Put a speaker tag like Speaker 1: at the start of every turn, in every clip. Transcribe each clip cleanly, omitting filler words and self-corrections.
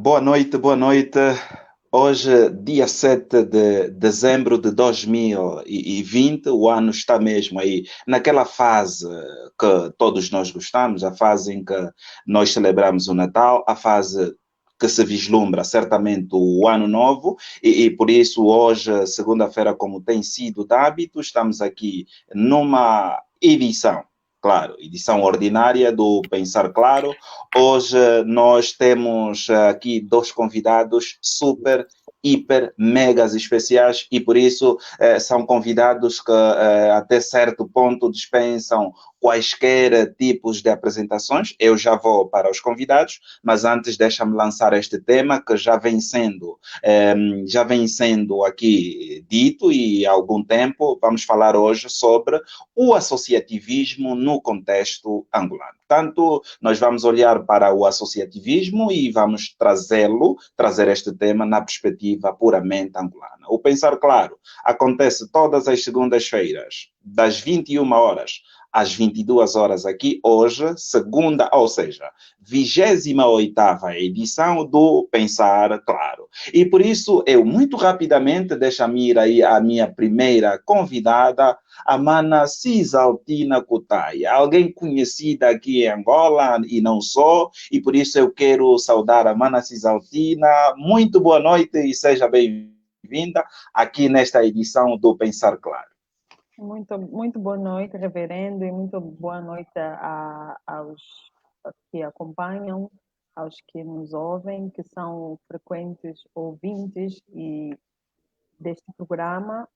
Speaker 1: Boa noite, boa noite. Hoje, dia 7 de dezembro de 2020, o ano está mesmo aí naquela fase que todos nós gostamos, a fase em que nós celebramos o Natal, a fase que se vislumbra certamente o ano novo, e por isso hoje, segunda-feira, como tem sido de hábito, estamos aqui numa edição. Claro, edição ordinária do Pensar Claro. Hoje nós temos aqui dois convidados super, hiper, megas especiais e por isso são convidados que até certo ponto dispensam quaisquer tipos de apresentações. Eu já vou para os convidados, mas antes deixa-me lançar este tema que já vem sendo aqui dito e há algum tempo. Vamos falar hoje sobre o associativismo no contexto angolano. Portanto, nós vamos olhar para o associativismo e vamos trazer este tema na perspectiva puramente angolana. O Pensar Claro acontece todas as segundas-feiras, das 21 horas às 22 horas aqui, hoje, segunda, ou seja, 28ª edição do Pensar Claro. E por isso, eu muito rapidamente, deixa-me ir aí a minha primeira convidada, a mana Cisaltina Cutaia, alguém conhecida aqui em Angola e não só, e por isso eu quero saudar a mana Cisaltina. Muito boa noite e seja bem-vinda aqui nesta edição do Pensar Claro.
Speaker 2: Muito boa noite, reverendo, e muito boa noite aos que acompanham, aos que nos ouvem, que são frequentes ouvintes deste programa.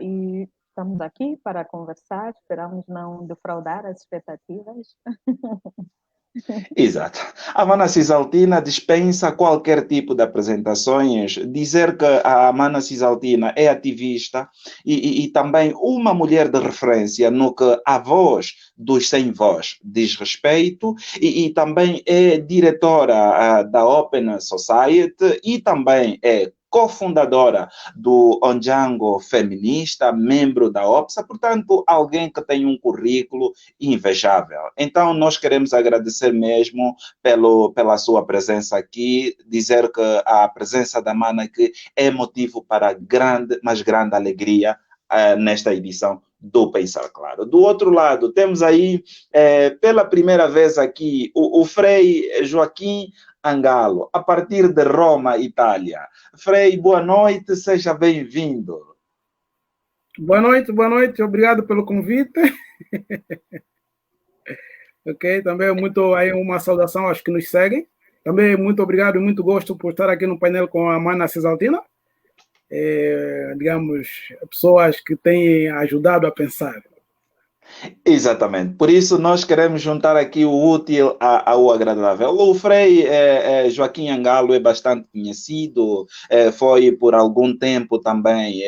Speaker 2: E estamos aqui para conversar, esperamos não defraudar as expectativas.
Speaker 1: Exato. A Mana Cisaltina dispensa qualquer tipo de apresentações. Dizer que a Mana Cisaltina é ativista e também uma mulher de referência no que a voz dos sem voz diz respeito e também é diretora da Open Society e também é cofundadora do Onjango Feminista, membro da OPSA, portanto, alguém que tem um currículo invejável. Então, nós queremos agradecer mesmo pela sua presença aqui, dizer que a presença da Mana aqui é motivo para grande, mas grande alegria nesta edição do Pensar Claro. Do outro lado, temos aí, pela primeira vez aqui, o Frei Joaquim Angalo, a partir de Roma, Itália. Frei, boa noite, seja bem-vindo.
Speaker 3: Boa noite, obrigado pelo convite. Ok, também muito aí uma saudação aos que nos seguem. Também muito obrigado e muito gosto por estar aqui no painel com a Mana Cisaltina. Digamos, pessoas que têm ajudado a pensar.
Speaker 1: Exatamente. Por isso, nós queremos juntar aqui o útil ao agradável. O Frei Joaquim Angalo é bastante conhecido, foi por algum tempo também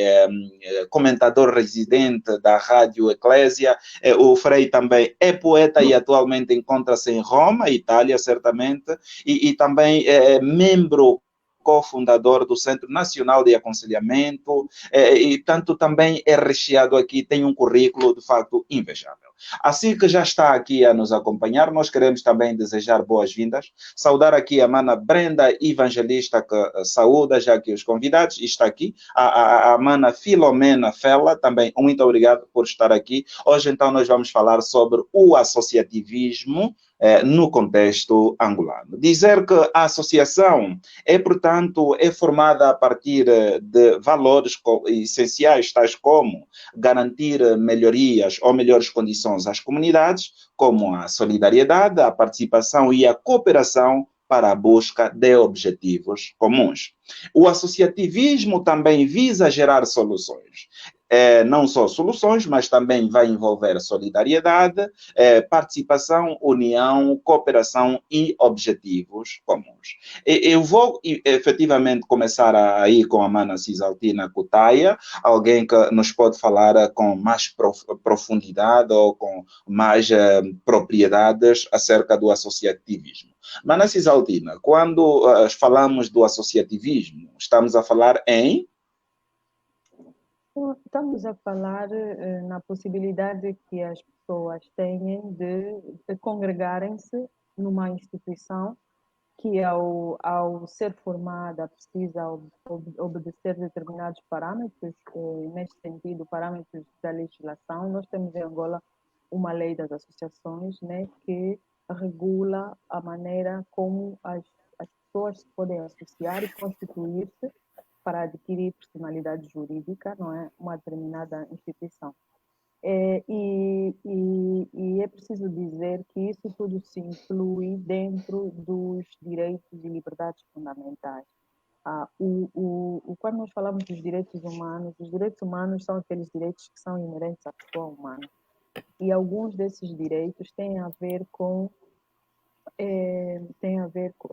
Speaker 1: comentador residente da Rádio Eclésia. O Frei também é poeta e atualmente encontra-se em Roma, Itália, certamente, e também é membro cofundador do Centro Nacional de Aconselhamento, e tanto também é recheado aqui, tem um currículo de facto invejável. Assim que já está aqui a nos acompanhar, nós queremos também desejar boas-vindas, saudar aqui a mana Brenda Evangelista, que saúda já aqui os convidados, e está aqui, a mana Filomena Fela, também muito obrigado por estar aqui. Hoje então nós vamos falar sobre o associativismo no contexto angolano. Dizer que a associação portanto, é formada a partir de valores essenciais, tais como garantir melhorias ou melhores condições às comunidades, como a solidariedade, a participação e a cooperação para a busca de objetivos comuns. O associativismo também visa gerar soluções. Não só soluções, mas também vai envolver solidariedade, participação, união, cooperação e objetivos comuns. Eu vou efetivamente começar aí com a mana Cisaltina Cutaia, alguém que nos pode falar com mais profundidade ou com mais propriedades acerca do associativismo. Mana Cisaltina, quando falamos do associativismo, estamos a falar em
Speaker 2: Estamos a falar na possibilidade que as pessoas têm de congregarem-se numa instituição que ao ser formada precisa obedecer determinados parâmetros, neste sentido, parâmetros da legislação. Nós temos em Angola uma lei das associações, né, que regula a maneira como as pessoas se podem associar e constituir-se para adquirir personalidade jurídica, não é, uma determinada instituição. E é preciso dizer que isso tudo se inclui dentro dos direitos e liberdades fundamentais. Quando nós falamos dos direitos humanos são aqueles direitos que são inerentes à pessoa humana. E alguns desses direitos têm a ver com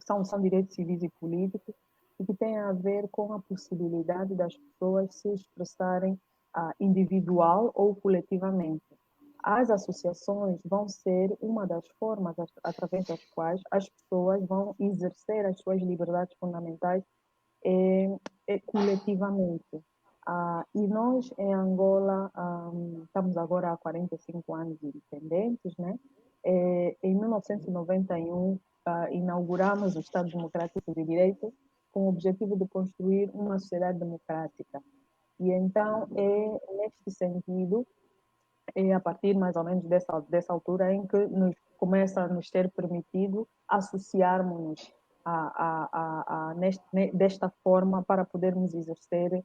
Speaker 2: são direitos civis e políticos e que têm a ver com a possibilidade das pessoas se expressarem individual ou coletivamente. As associações vão ser uma das formas através das quais as pessoas vão exercer as suas liberdades fundamentais coletivamente. E nós, em Angola, estamos agora há 45 anos independentes, né? Em 1991, inauguramos o Estado Democrático de Direito com o objetivo de construir uma sociedade democrática. E então, neste sentido, a partir mais ou menos dessa altura em que começa a nos ter permitido associarmos-nos desta forma para podermos exercer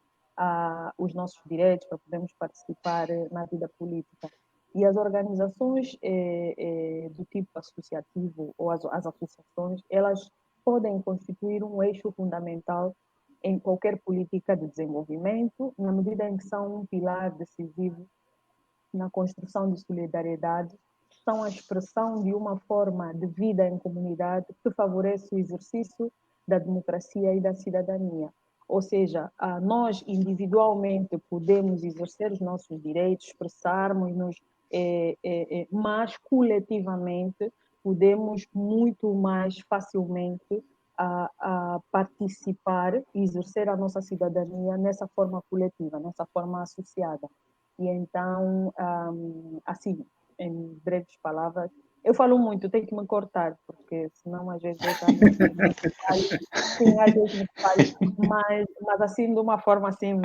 Speaker 2: os nossos direitos, para podermos participar na vida política. E as organizações do tipo associativo ou as associações, elas podem constituir um eixo fundamental em qualquer política de desenvolvimento, na medida em que são um pilar decisivo na construção de solidariedade, são a expressão de uma forma de vida em comunidade que favorece o exercício da democracia e da cidadania. Ou seja, nós individualmente podemos exercer os nossos direitos, expressarmos-nos, mas coletivamente podemos muito mais facilmente participar e exercer a nossa cidadania nessa forma coletiva, nessa forma associada. E então, assim, em breves palavras, eu falo muito, tenho que me cortar, porque senão às vezes eu também sim, às vezes me falho, mas assim, de uma forma assim,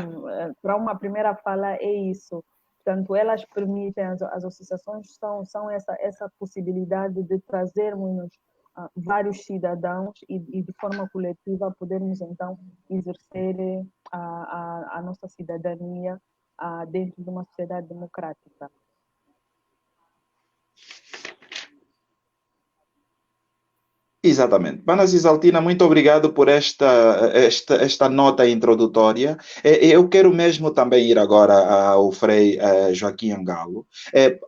Speaker 2: para uma primeira fala é isso. Portanto, elas permitem, as associações são essa possibilidade de trazermos vários cidadãos e de forma coletiva podermos então exercer a nossa cidadania dentro de uma sociedade democrática.
Speaker 1: Exatamente. Mana Cisaltina, muito obrigado por esta nota introdutória. Eu quero mesmo também ir agora ao Frei Joaquim Angalo.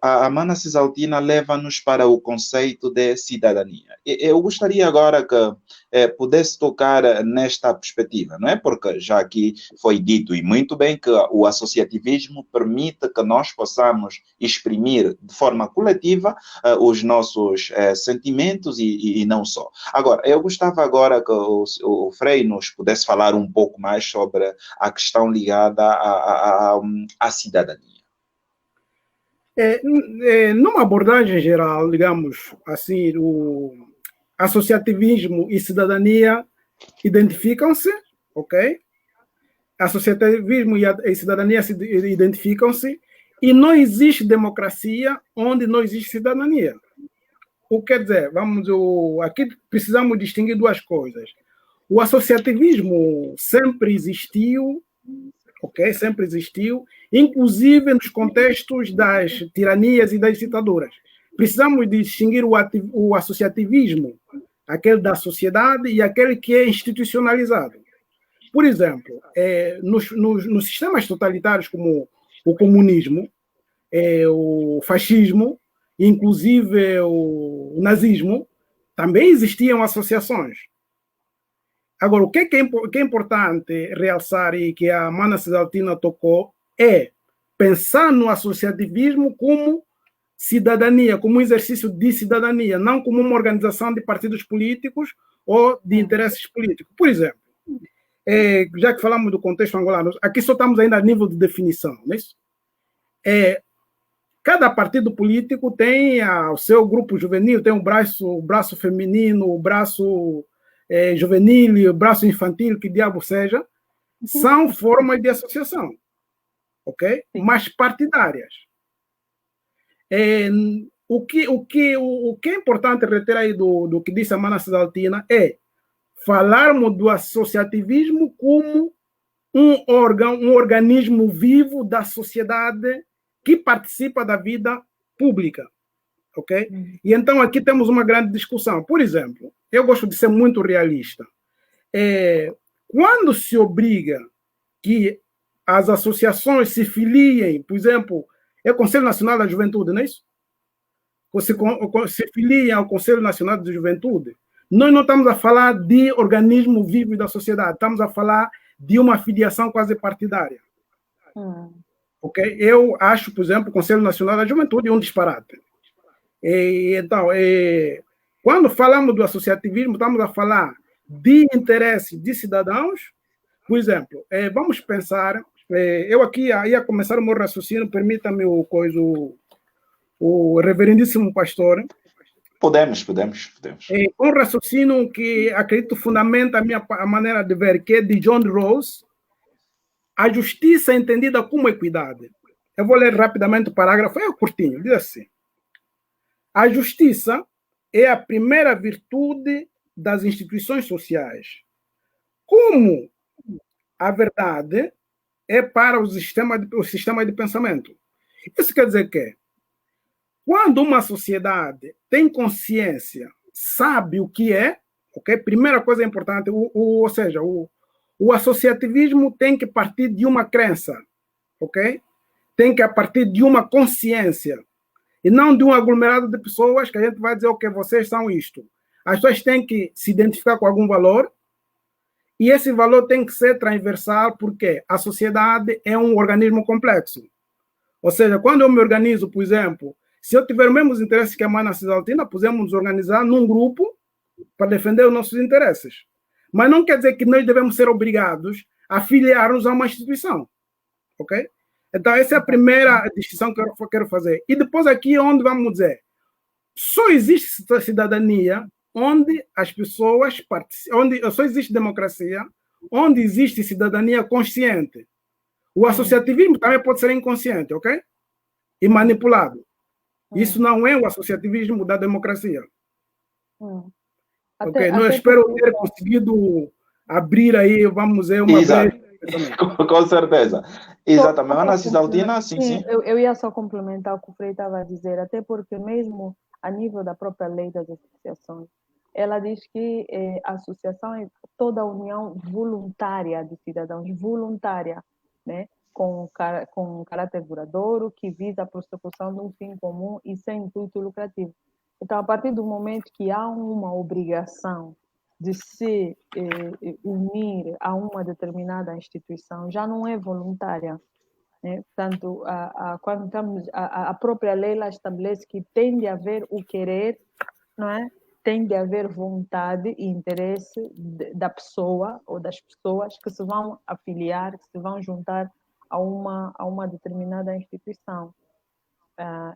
Speaker 1: A Mana Cisaltina leva-nos para o conceito de cidadania. Eu gostaria agora que pudesse tocar nesta perspectiva, não é? Porque já aqui foi dito e muito bem que o associativismo permite que nós possamos exprimir de forma coletiva os nossos sentimentos e não só. Agora, eu gostava agora que o Frei nos pudesse falar um pouco mais sobre a questão ligada à cidadania.
Speaker 3: Numa abordagem geral, digamos assim, o associativismo e cidadania identificam-se, ok? Associativismo e cidadania se identificam-se e não existe democracia onde não existe cidadania. O que quer dizer? Aqui precisamos distinguir duas coisas. O associativismo sempre existiu, ok? Sempre existiu, inclusive nos contextos das tiranias e das ditaduras. Precisamos distinguir o associativismo, aquele da sociedade e aquele que é institucionalizado. Por exemplo, nos sistemas totalitários como o comunismo, o fascismo, inclusive o nazismo, também existiam associações. Agora, o que é importante realçar e que a Mana Cisaltina tocou é pensar no associativismo como cidadania, como um exercício de cidadania, não como uma organização de partidos políticos ou de interesses políticos. Por exemplo, já que falamos do contexto angolano, aqui só estamos ainda a nível de definição, não é isso? Cada partido político tem o seu grupo juvenil, tem o braço feminino, o braço juvenil, braço infantil, que diabo seja, são formas de associação, ok? Mas partidárias. O que é importante reter aí do que disse a Mana Cisaltina é falarmos do associativismo como um órgão, um organismo vivo da sociedade que participa da vida pública, ok? E então aqui temos uma grande discussão. Por exemplo, eu gosto de ser muito realista. Quando se obriga que as associações se filiem, por exemplo, é o Conselho Nacional da Juventude, não é isso? Se filiem ao Conselho Nacional da Juventude, nós não estamos a falar de organismo vivo da sociedade, estamos a falar de uma filiação quase partidária. Ok? Eu acho, por exemplo, o Conselho Nacional da Juventude um disparate. Então, quando falamos do associativismo, estamos a falar de interesse de cidadãos. Por exemplo, vamos pensar, eu aqui ia começar o meu raciocínio, permita-me o reverendíssimo pastor.
Speaker 1: Podemos.
Speaker 3: Um raciocínio que acredito fundamenta a maneira de ver, que é de John Rawls, a justiça entendida como equidade. Eu vou ler rapidamente o parágrafo, é curtinho, diz assim: a justiça é a primeira virtude das instituições sociais, como a verdade é para o sistema de pensamento. Isso quer dizer que quando uma sociedade tem consciência, sabe o que é, ok? Primeira coisa importante, ou seja, o associativismo tem que partir de uma crença, ok? Tem que partir de uma consciência, e não de um aglomerado de pessoas que a gente vai dizer, ok, vocês são isto. As pessoas têm que se identificar com algum valor, e esse valor tem que ser transversal, porque a sociedade é um organismo complexo. Ou seja, quando eu me organizo, por exemplo, se eu tiver os mesmos interesses que a Mana Cisaltina, podemos nos organizar num grupo para defender os nossos interesses. Mas não quer dizer que nós devemos ser obrigados a filiar-nos a uma instituição. Ok? Então, essa é a primeira distinção que eu quero fazer. E depois aqui, onde vamos dizer, só existe cidadania onde as pessoas participam, onde só existe democracia, onde existe cidadania consciente. O associativismo também pode ser inconsciente, ok? E manipulado. Isso não é o associativismo da democracia. Ok? Não espero ter conseguido abrir aí, vamos dizer, uma vez.
Speaker 1: Com certeza. Exatamente. Ana Cisaltina, sim.
Speaker 2: Eu ia só complementar o que o Frei estava a dizer, até porque mesmo a nível da própria lei das associações, ela diz que a associação é toda a união voluntária de cidadãos, voluntária, né? Com caráter duradouro, que visa a prossecução de um fim comum e sem intuito lucrativo. Então, a partir do momento que há uma obrigação de se unir a uma determinada instituição, já não é voluntária, né? Portanto, quando estamos, a própria lei ela estabelece que tem de haver o querer, não é? Tem de haver vontade e interesse da pessoa ou das pessoas que se vão afiliar, que se vão juntar a uma determinada instituição.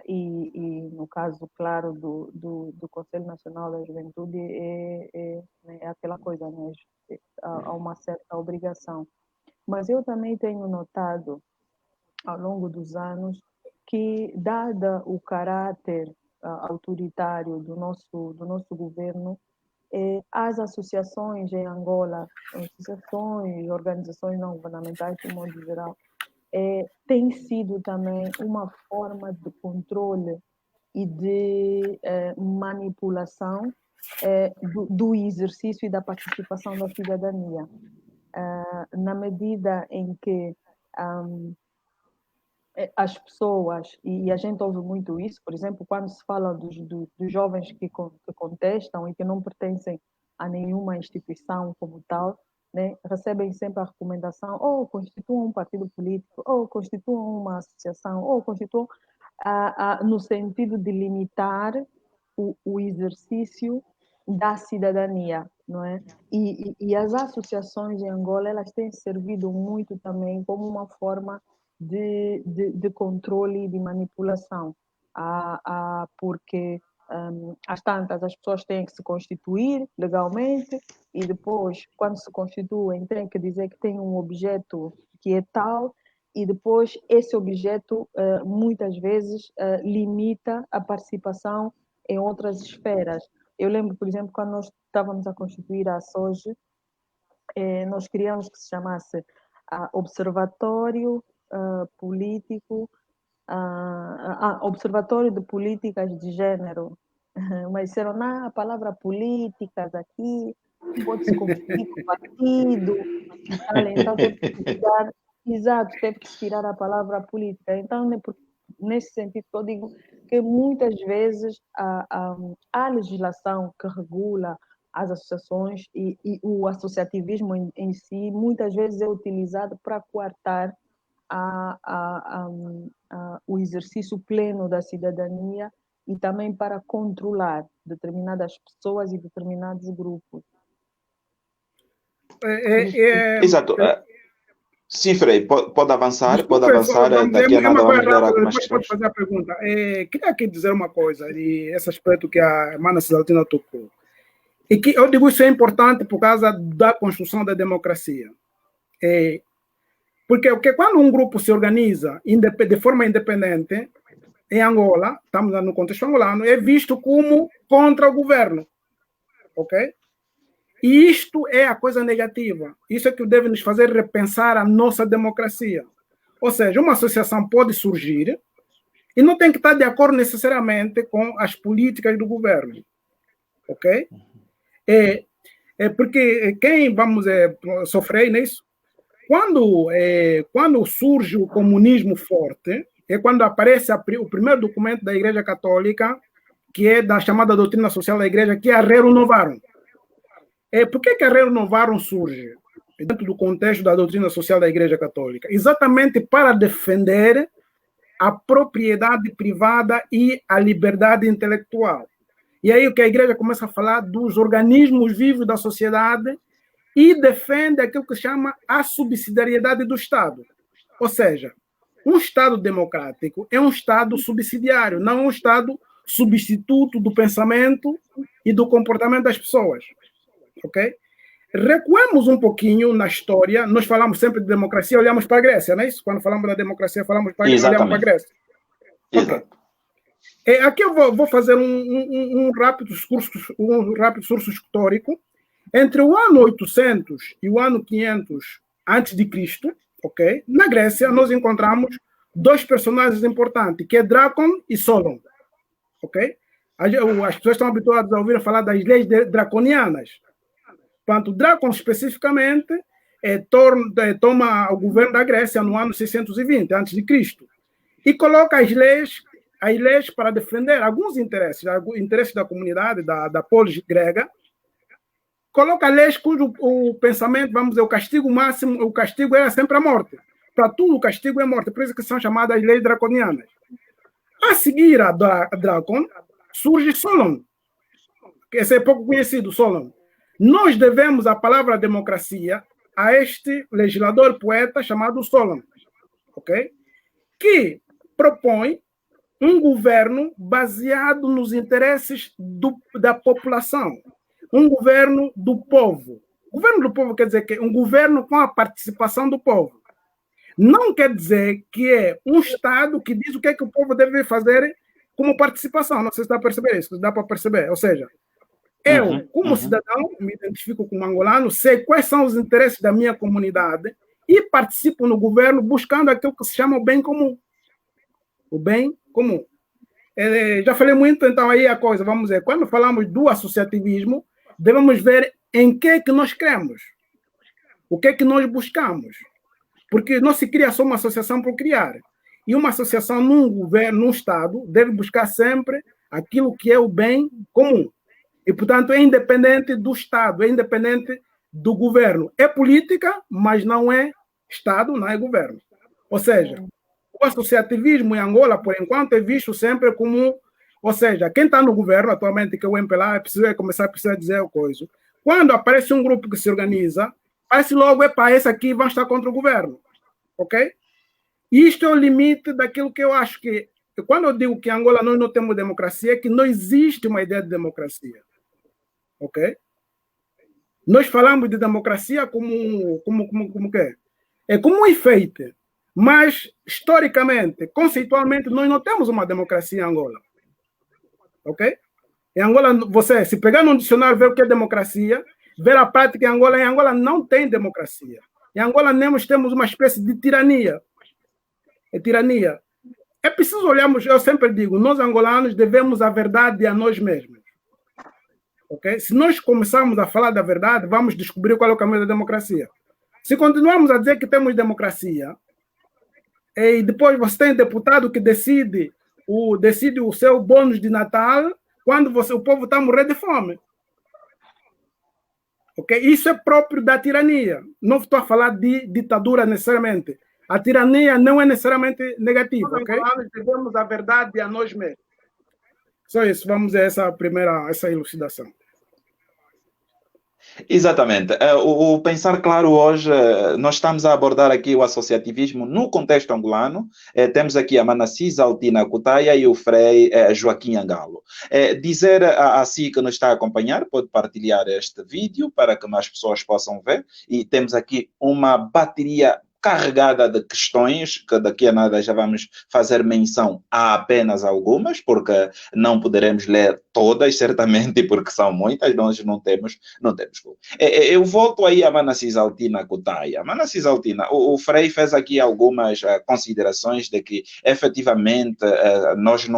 Speaker 2: E no caso, claro, do Conselho Nacional da Juventude é aquela coisa, né? Há uma certa obrigação. Mas eu também tenho notado, ao longo dos anos, que, dada o caráter autoritário do nosso governo, as associações em Angola, associações, organizações não governamentais, de modo geral, tem sido também uma forma de controle e de manipulação do exercício e da participação da cidadania, na medida em que as pessoas, e a gente ouve muito isso, por exemplo, quando se fala dos jovens que contestam e que não pertencem a nenhuma instituição como tal, né, recebem sempre a recomendação, ou constituam um partido político, ou constituam uma associação, ou constituam, no sentido de limitar o exercício da cidadania, não é? E as associações em Angola, elas têm servido muito também como uma forma de controle e de manipulação, porque às tantas, as pessoas têm que se constituir legalmente e depois, quando se constituem, têm que dizer que tem um objeto que é tal e depois esse objeto, muitas vezes, limita a participação em outras esferas. Eu lembro, por exemplo, quando nós estávamos a constituir a SOGE, nós queríamos que se chamasse Observatório Político, Observatório de Políticas de Gênero. Mas disseram, não, a palavra políticas aqui pode-se confundir com partido. Então teve que tirar, exato, teve que tirar a palavra política. Então, nesse sentido, eu digo que muitas vezes a legislação que regula as associações e o associativismo em si, muitas vezes é utilizado para coartar o exercício pleno da cidadania e também para controlar determinadas pessoas e determinados grupos.
Speaker 1: Exato. Sim, Frei, pode avançar,
Speaker 3: Desculpa,
Speaker 1: pode avançar. Daqui a nada vamos ver algumas
Speaker 3: questões. Pode fazer a pergunta. Queria aqui dizer uma coisa, e esse aspecto que a irmã Cisaltina tocou. E que eu digo isso é importante por causa da construção da democracia. Porque quando um grupo se organiza de forma independente, em Angola, estamos no contexto angolano, é visto como contra o governo. Ok? E isto é a coisa negativa. Isso é que deve nos fazer repensar a nossa democracia. Ou seja, uma associação pode surgir e não tem que estar de acordo necessariamente com as políticas do governo. Ok? Porque quem, vamos sofrer nisso? Quando surge o comunismo forte, é quando aparece o primeiro documento da Igreja Católica, que é da chamada doutrina social da Igreja, que é a Rerum Novarum. Por que a Rerum Novarum surge dentro do contexto da doutrina social da Igreja Católica? Exatamente para defender a propriedade privada e a liberdade intelectual. E aí o que a Igreja começa a falar dos organismos vivos da sociedade e defende aquilo que se chama a subsidiariedade do Estado. Ou seja, um Estado democrático é um Estado subsidiário, não um Estado substituto do pensamento e do comportamento das pessoas. Ok? Recuamos um pouquinho na história, nós falamos sempre de democracia, olhamos para a Grécia, não é isso? Quando falamos da democracia, falamos para a Grécia, olhamos para a Grécia. Okay. Aqui eu vou fazer um rápido discurso histórico. Entre o ano 800 e o ano 500 a.C., ok? Na Grécia, nós encontramos dois personagens importantes, que é Drácon e Solon. Ok? As pessoas estão habituadas a ouvir falar das leis draconianas. Portanto, Drácon, especificamente, toma o governo da Grécia no ano 620 a.C. e coloca as leis para defender alguns interesses da comunidade, da polis grega. Coloca leis cujo o pensamento, vamos dizer, o castigo máximo, o castigo era sempre a morte. Para tudo, o castigo é morte. Por isso que são chamadas leis draconianas. A seguir a Drácon, surge Solon. Esse é pouco conhecido, Solon. Nós devemos a palavra democracia a este legislador poeta chamado Solon. Ok? Que propõe um governo baseado nos interesses da população. Um governo do povo. O governo do povo quer dizer que um governo com a participação do povo. Não quer dizer que é um Estado que diz o que é que o povo deve fazer como participação. Não sei se está a perceber isso, dá para perceber. Ou seja, eu, como cidadão, me identifico como angolano, sei quais são os interesses da minha comunidade e participo no governo buscando aquilo que se chama o bem comum. O bem comum. Já falei muito, então, aí a coisa, vamos dizer, quando falamos do associativismo, devemos ver em que nós cremos. O que é que nós buscamos. Porque não se cria só uma associação por criar. E uma associação num governo, num Estado, deve buscar sempre aquilo que é o bem comum. E, portanto, é independente do Estado, é independente do governo. É política, mas não é Estado, não é governo. Ou seja, o associativismo em Angola, por enquanto, é visto sempre como... Ou seja, quem está no governo atualmente, que é o MPLA, precisa dizer a coisa. Quando aparece um grupo que se organiza, parece logo, esse aqui vai estar contra o governo. Ok? Isto é o limite daquilo que eu acho que quando eu digo que em Angola nós não temos democracia, é que não existe uma ideia de democracia. Ok? Nós falamos de democracia como que é? É como um efeito. Mas, historicamente, conceitualmente, nós não temos uma democracia em Angola. Ok? Em Angola, você, se pegar no dicionário, ver o que é democracia, ver a prática em Angola não tem democracia. Em Angola temos uma espécie de tirania. É tirania. É preciso olharmos, eu sempre digo, nós angolanos devemos a verdade a nós mesmos. Okay? Se nós começarmos a falar da verdade, vamos descobrir qual é o caminho da democracia. Se continuarmos a dizer que temos democracia, e depois você tem deputado que decide o seu bônus de Natal quando o povo está a morrer de fome. Okay? Isso é próprio da tirania. Não estou a falar de ditadura necessariamente. A tirania não é necessariamente negativa. Okay? Nós devemos a verdade a nós mesmos. Só isso, vamos a essa elucidação.
Speaker 1: Exatamente. O Pensar Claro hoje, nós estamos a abordar aqui o associativismo no contexto angolano. Temos aqui a Manassés Altina Cutaia e o Frei Joaquim Angalo. Dizer a si que nos está a acompanhar, pode partilhar este vídeo para que mais pessoas possam ver. E temos aqui uma bateria carregada de questões, que daqui a nada já vamos fazer menção a apenas algumas, porque não poderemos ler todas, certamente, porque são muitas, nós não temos como. Eu volto aí a Manassés Altina Cutaia. Manassés Altina, o Frei fez aqui algumas considerações de que, efetivamente, nós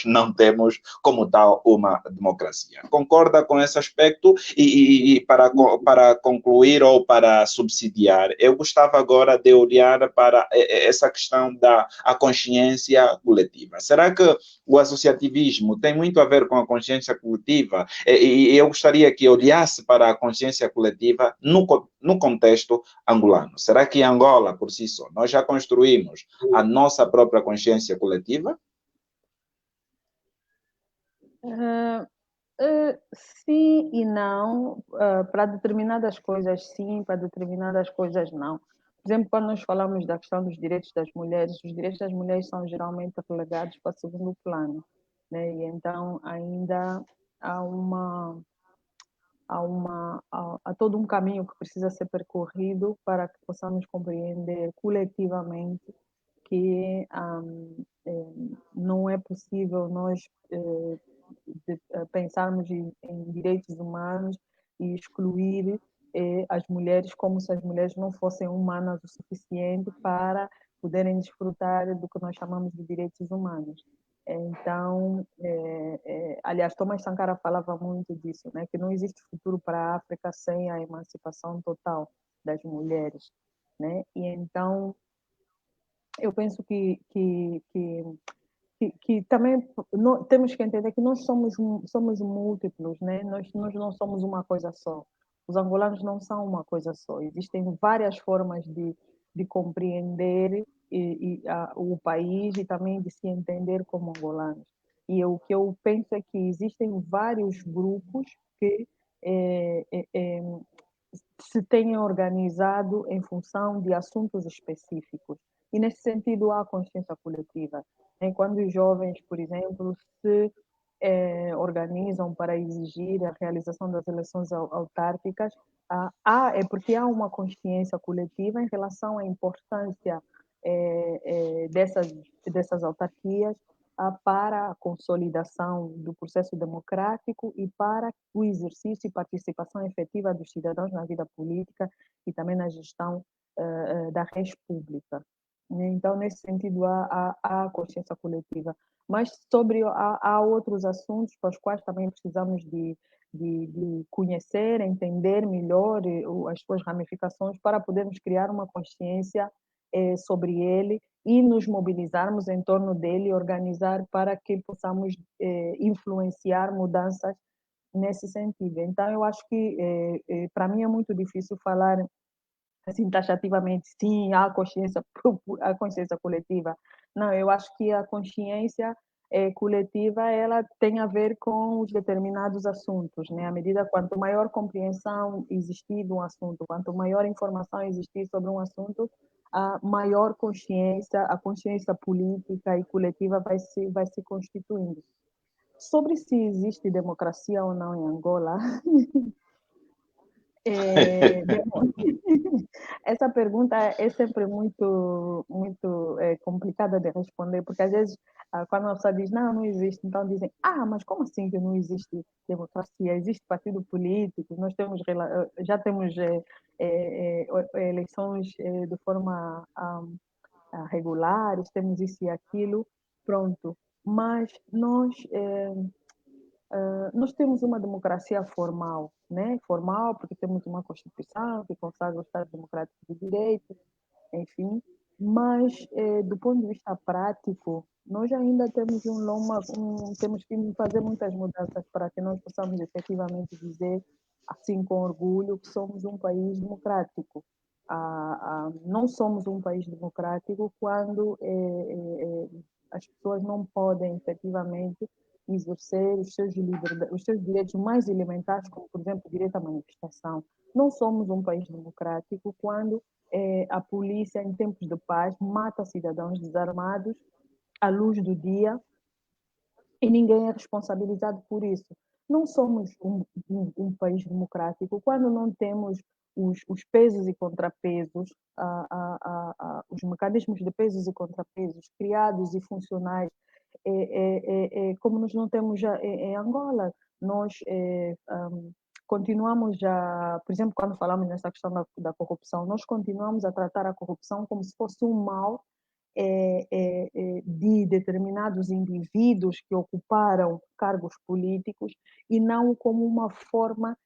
Speaker 1: não temos, como tal, uma democracia. Concorda com esse aspecto? E para concluir ou para subsidiar, eu gostava agora de olhar para essa questão da consciência coletiva. Será que o associativismo tem muito a ver com a consciência coletiva? E eu gostaria que olhasse para a consciência coletiva no contexto angolano. Será que em Angola, por si só, nós já construímos a nossa própria consciência coletiva?
Speaker 2: Sim e não. Para determinadas coisas, sim, para determinadas coisas, não. Por exemplo, quando nós falamos da questão dos direitos das mulheres, os direitos das mulheres são geralmente relegados para segundo plano, né? E então ainda há todo um caminho que precisa ser percorrido para que possamos compreender coletivamente que não é possível nós pensarmos em direitos humanos e excluir as mulheres como se as mulheres não fossem humanas o suficiente para poderem desfrutar do que nós chamamos de direitos humanos. Então, aliás, Thomas Sankara falava muito disso, né? Que não existe futuro para a África sem a emancipação total das mulheres, né? E então, eu penso que também temos que entender que nós somos múltiplos, né? Nós não somos uma coisa só. Os angolanos não são uma coisa só. Existem várias formas de compreender o país e também de se entender como angolanos. E o que eu penso é que existem vários grupos que se têm organizado em função de assuntos específicos. E, nesse sentido, há consciência coletiva. Quando os jovens, por exemplo, se organizam para exigir a realização das eleições autárquicas, é porque há uma consciência coletiva em relação à importância dessas autarquias para a consolidação do processo democrático e para o exercício e participação efetiva dos cidadãos na vida política e também na gestão da res pública. Então, nesse sentido, há consciência coletiva. Mas há outros assuntos para os quais também precisamos de conhecer, entender melhor as suas ramificações para podermos criar uma consciência sobre ele e nos mobilizarmos em torno dele e organizar para que possamos influenciar mudanças nesse sentido. Então, eu acho que, para mim, é muito difícil falar assim, taxativamente, sim, há consciência coletiva. Não, eu acho que a consciência coletiva, ela tem a ver com os determinados assuntos, né? À medida quanto maior compreensão existir de um assunto, quanto maior informação existir sobre um assunto, a maior consciência, a consciência política e coletiva vai se constituindo. Sobre se existe democracia ou não em Angola, essa pergunta é sempre muito complicada de responder, porque às vezes, quando a pessoa diz não existe, então dizem, mas como assim que não existe democracia? Existe partido político, nós temos, já temos eleições de forma regulares, temos isso e aquilo, pronto. Mas nós temos uma democracia formal, né? Formal porque temos uma Constituição que consagra o Estado Democrático de Direito, enfim, mas do ponto de vista prático, nós ainda temos temos que fazer muitas mudanças para que nós possamos efetivamente dizer, assim com orgulho, que somos um país democrático. Não somos um país democrático quando as pessoas não podem efetivamente exercer os seus direitos mais elementares, como, por exemplo, o direito à manifestação. Não somos um país democrático quando a polícia, em tempos de paz, mata cidadãos desarmados à luz do dia e ninguém é responsabilizado por isso. Não somos um país democrático quando não temos os pesos e contrapesos, os mecanismos de pesos e contrapesos criados e funcionais, como nós não temos já em Angola. Nós continuamos por exemplo, quando falamos nessa questão da corrupção, nós continuamos a tratar a corrupção como se fosse um mal de determinados indivíduos que ocuparam cargos políticos e não como uma forma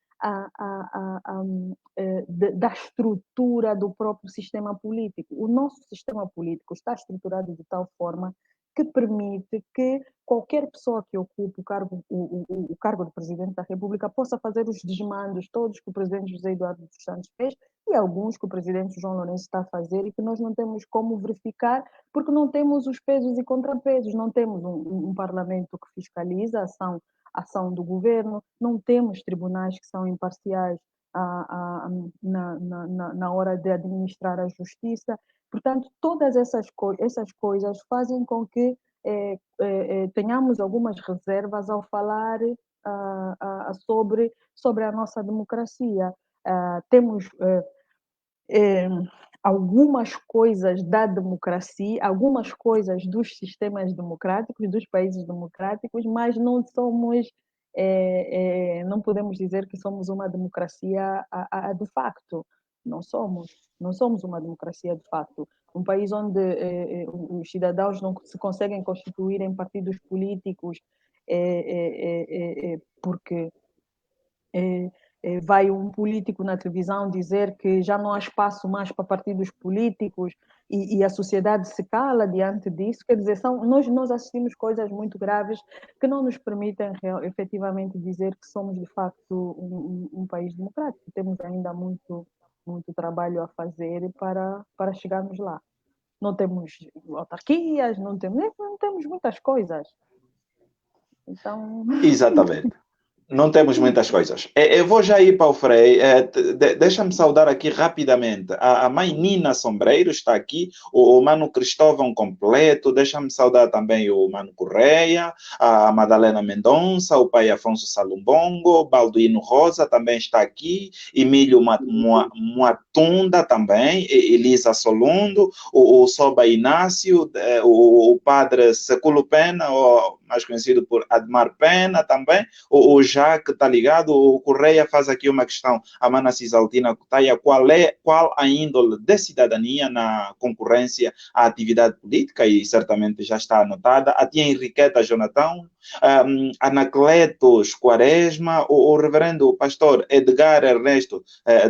Speaker 2: da estrutura do próprio sistema político. O nosso sistema político está estruturado de tal forma que permite que qualquer pessoa que ocupe o cargo de Presidente da República possa fazer os desmandos todos que o Presidente José Eduardo dos Santos fez e alguns que o Presidente João Lourenço está a fazer e que nós não temos como verificar porque não temos os pesos e contrapesos, não temos um parlamento que fiscaliza a ação do governo, não temos tribunais que são imparciais na hora de administrar a justiça. Portanto, todas essas coisas fazem com que tenhamos algumas reservas ao falar sobre a nossa democracia. Temos algumas coisas da democracia, algumas coisas dos sistemas democráticos, dos países democráticos, mas não somos, não podemos dizer que somos uma democracia de facto. Não somos uma democracia de facto. Um país onde os cidadãos não se conseguem constituir em partidos políticos porque vai um político na televisão dizer que já não há espaço mais para partidos políticos e a sociedade se cala diante disso. Quer dizer, nós assistimos coisas muito graves que não nos permitem efetivamente dizer que somos de facto um país democrático. Temos ainda muito trabalho a fazer para chegarmos lá. Não temos autarquias, não temos muitas coisas. Então...
Speaker 1: Exatamente. Não temos muitas coisas. Eu vou já ir para o Frei. Deixa-me saudar aqui rapidamente. A mãe Nina Sombreiro está aqui, o Mano Cristóvão completo. Deixa-me saudar também o Mano Correia, a Madalena Mendonça, o pai Afonso Salumbongo, Balduino Rosa também está aqui, Emílio Muatunda também, Elisa Solundo, o Soba Inácio, o padre Seculo Pena, mais conhecido por Admar Pena também, o Jaque, está ligado? O Correia faz aqui uma questão, a Mana Cisaltina Cutaia, qual a índole de cidadania na concorrência à atividade política, e certamente já está anotada, a tia Henriqueta Jonatão, Anacletos Quaresma, o reverendo pastor Edgar Ernesto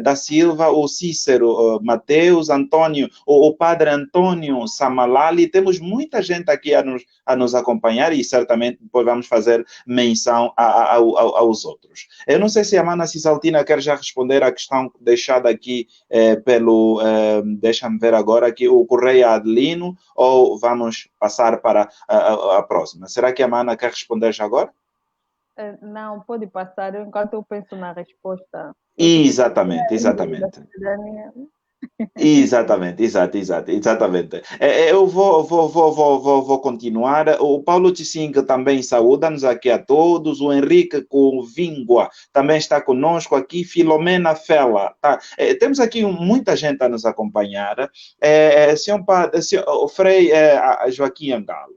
Speaker 1: da Silva, o Cícero Mateus, Antônio, o padre Antônio Samalali. Temos muita gente aqui a nos acompanhar e certamente depois vamos fazer menção aos outros. Eu não sei se a Mana Cisaltina quer já responder à questão deixada aqui pelo, deixa-me ver agora aqui, o Correia Adelino, ou vamos passar para a próxima. Será que a Mana quer responder já agora?
Speaker 2: Não, pode passar, enquanto eu penso na resposta.
Speaker 1: Exatamente. Exatamente, exatamente. Eu vou continuar. O Paulo Tissinga também saúda-nos aqui a todos. O Henrique Covingua também está conosco aqui. Filomena Fela. Tá? Temos aqui muita gente a nos acompanhar. O Frei Joaquim Angalo.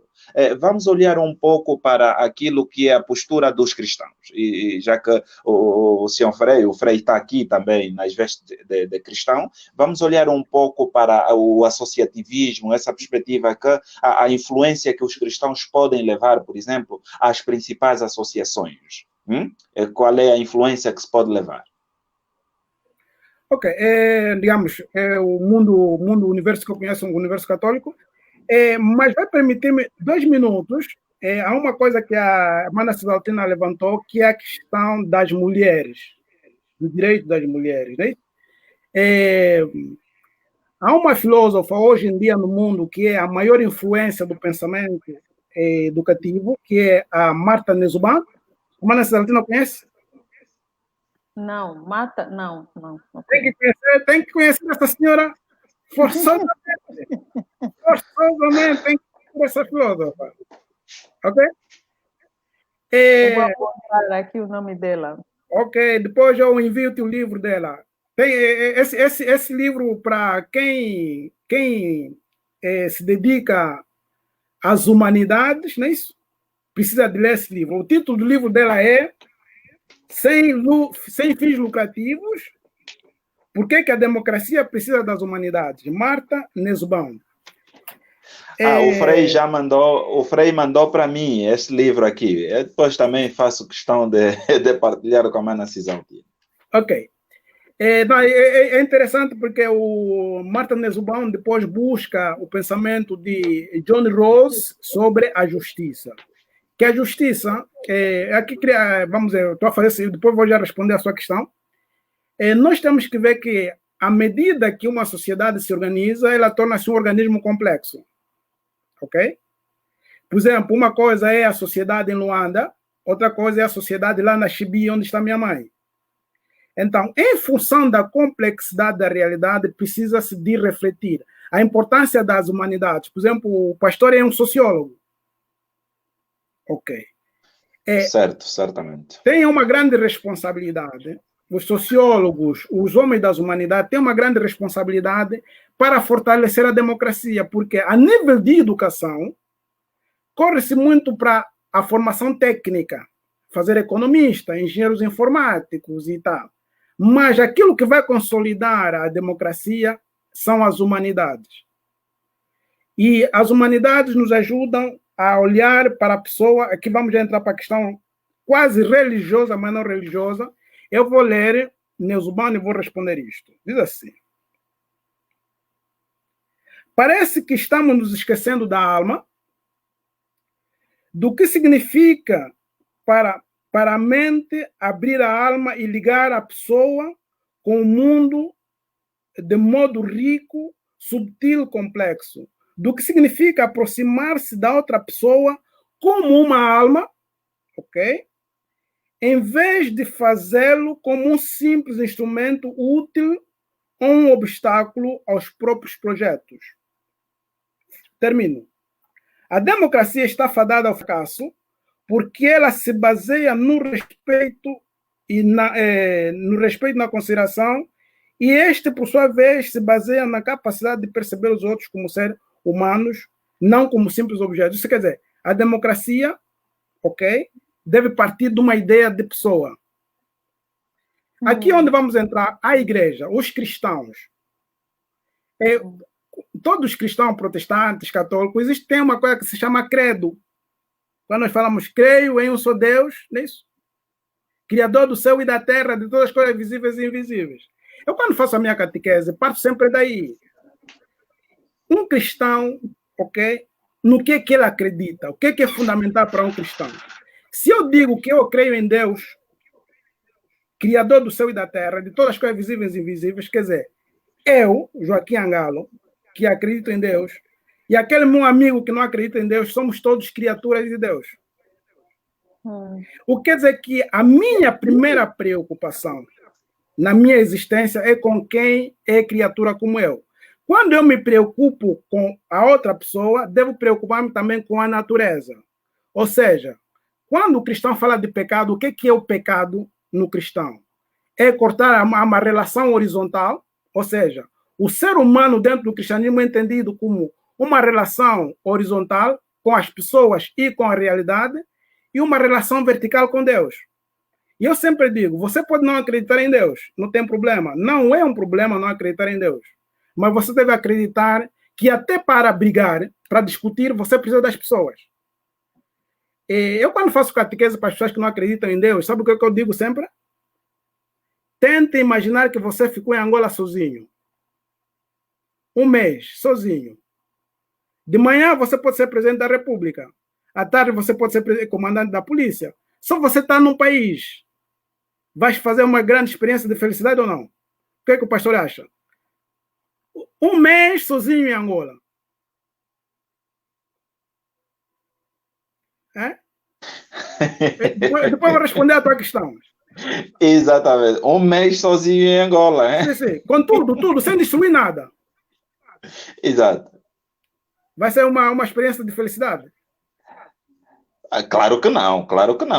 Speaker 1: Vamos olhar um pouco para aquilo que é a postura dos cristãos. E já que o senhor Frei, o Frei está aqui também nas vestes de cristão, vamos olhar um pouco para o associativismo, essa perspectiva que a influência que os cristãos podem levar, por exemplo, às principais associações. Qual é a influência que se pode levar?
Speaker 3: Ok, digamos, o universo que eu conheço, o universo católico, mas vai permitir-me 2 minutos. Há uma coisa que a Mana Cisaltina levantou, que é a questão das mulheres, do direito das mulheres, né? Há uma filósofa hoje em dia no mundo que é a maior influência do pensamento educativo, que é a Marta Nussbaum. A Mana Cisaltina conhece?
Speaker 2: Não, Marta, não.
Speaker 3: Tem que conhecer essa senhora forçosamente. Forçosamente tem que conhecer essa filósofa. Ok?
Speaker 2: Eu vou apontar aqui o nome dela.
Speaker 3: Ok, depois eu envio-te o livro dela. Tem esse livro para quem se dedica às humanidades, não é isso? Precisa de ler esse livro. O título do livro dela é Sem Fins Lucrativos, Por que a democracia precisa das humanidades? Marta Nussbaum.
Speaker 1: O Frei mandou para mim esse livro aqui. Eu depois também faço questão de partilhar com a Mana Cisaltina.
Speaker 3: Ok. É interessante porque o Marta Nussbaum depois busca o pensamento de John Rawls sobre a justiça. Que a justiça, aqui vamos dizer, estou a fazer isso, depois vou já responder a sua questão. Nós temos que ver que, à medida que uma sociedade se organiza, ela torna-se um organismo complexo. Ok? Por exemplo, uma coisa é a sociedade em Luanda, outra coisa é a sociedade lá na Chibi, onde está minha mãe. Então, em função da complexidade da realidade, precisa-se de refletir a importância das humanidades. Por exemplo, o pastor é um sociólogo. Ok.
Speaker 1: Certo, certamente.
Speaker 3: Tem uma grande responsabilidade. Os sociólogos, os homens das humanidades, têm uma grande responsabilidade para fortalecer a democracia, porque a nível de educação, corre-se muito para a formação técnica, fazer economista, engenheiros informáticos e tal. Mas aquilo que vai consolidar a democracia são as humanidades. E as humanidades nos ajudam a olhar para a pessoa. Aqui vamos já entrar para a questão quase religiosa, mas não religiosa. Eu vou ler Nussbaum e vou responder isto. Diz assim: parece que estamos nos esquecendo da alma, do que significa para a mente abrir a alma e ligar a pessoa com o mundo de modo rico, subtil, complexo. Do que significa aproximar-se da outra pessoa como uma alma, ok? Em vez de fazê-lo como um simples instrumento útil ou um obstáculo aos próprios projetos. Termino. A democracia está fadada ao fracasso porque ela se baseia no respeito e no respeito e na consideração, e este, por sua vez, se baseia na capacidade de perceber os outros como seres humanos, não como simples objetos. Isso quer dizer, a democracia, ok, deve partir de uma ideia de pessoa. Aqui onde vamos entrar, a igreja, os cristãos. Todos os cristãos, protestantes, católicos, tem uma coisa que se chama credo. Quando nós falamos, creio em um só Deus, não é isso? Criador do céu e da terra, de todas as coisas visíveis e invisíveis. Eu, quando faço a minha catequese, parto sempre daí. Um cristão, ok? No que ele acredita? O que é fundamental para um cristão? Se eu digo que eu creio em Deus, Criador do céu e da terra, de todas as coisas visíveis e invisíveis, quer dizer, eu, Joaquim Angalo, que acredito em Deus, e aquele meu amigo que não acredita em Deus, somos todos criaturas de Deus. O que quer dizer que a minha primeira preocupação na minha existência é com quem é criatura como eu. Quando eu me preocupo com a outra pessoa, devo preocupar-me também com a natureza. Ou seja, quando o cristão fala de pecado, o que é o pecado no cristão? É cortar uma relação horizontal, ou seja, o ser humano dentro do cristianismo é entendido como uma relação horizontal com as pessoas e com a realidade e uma relação vertical com Deus. E eu sempre digo, você pode não acreditar em Deus, não tem problema. Não é um problema não acreditar em Deus. Mas você deve acreditar que até para brigar, para discutir, você precisa das pessoas. E eu, quando faço catequese para as pessoas que não acreditam em Deus, sabe o que eu digo sempre? Tente imaginar que você ficou em Angola sozinho. Um mês, sozinho. De manhã você pode ser presidente da República. À tarde você pode ser comandante da polícia. Só você está num país. Vai fazer uma grande experiência de felicidade ou não? O que é que o pastor acha? Um mês sozinho em Angola. É? Depois eu vou responder a tua questão.
Speaker 1: Exatamente. Um mês sozinho em Angola, hein?
Speaker 3: Sim. Com tudo, sem destruir nada.
Speaker 1: Exato.
Speaker 3: Vai ser uma experiência de felicidade?
Speaker 1: Claro que não.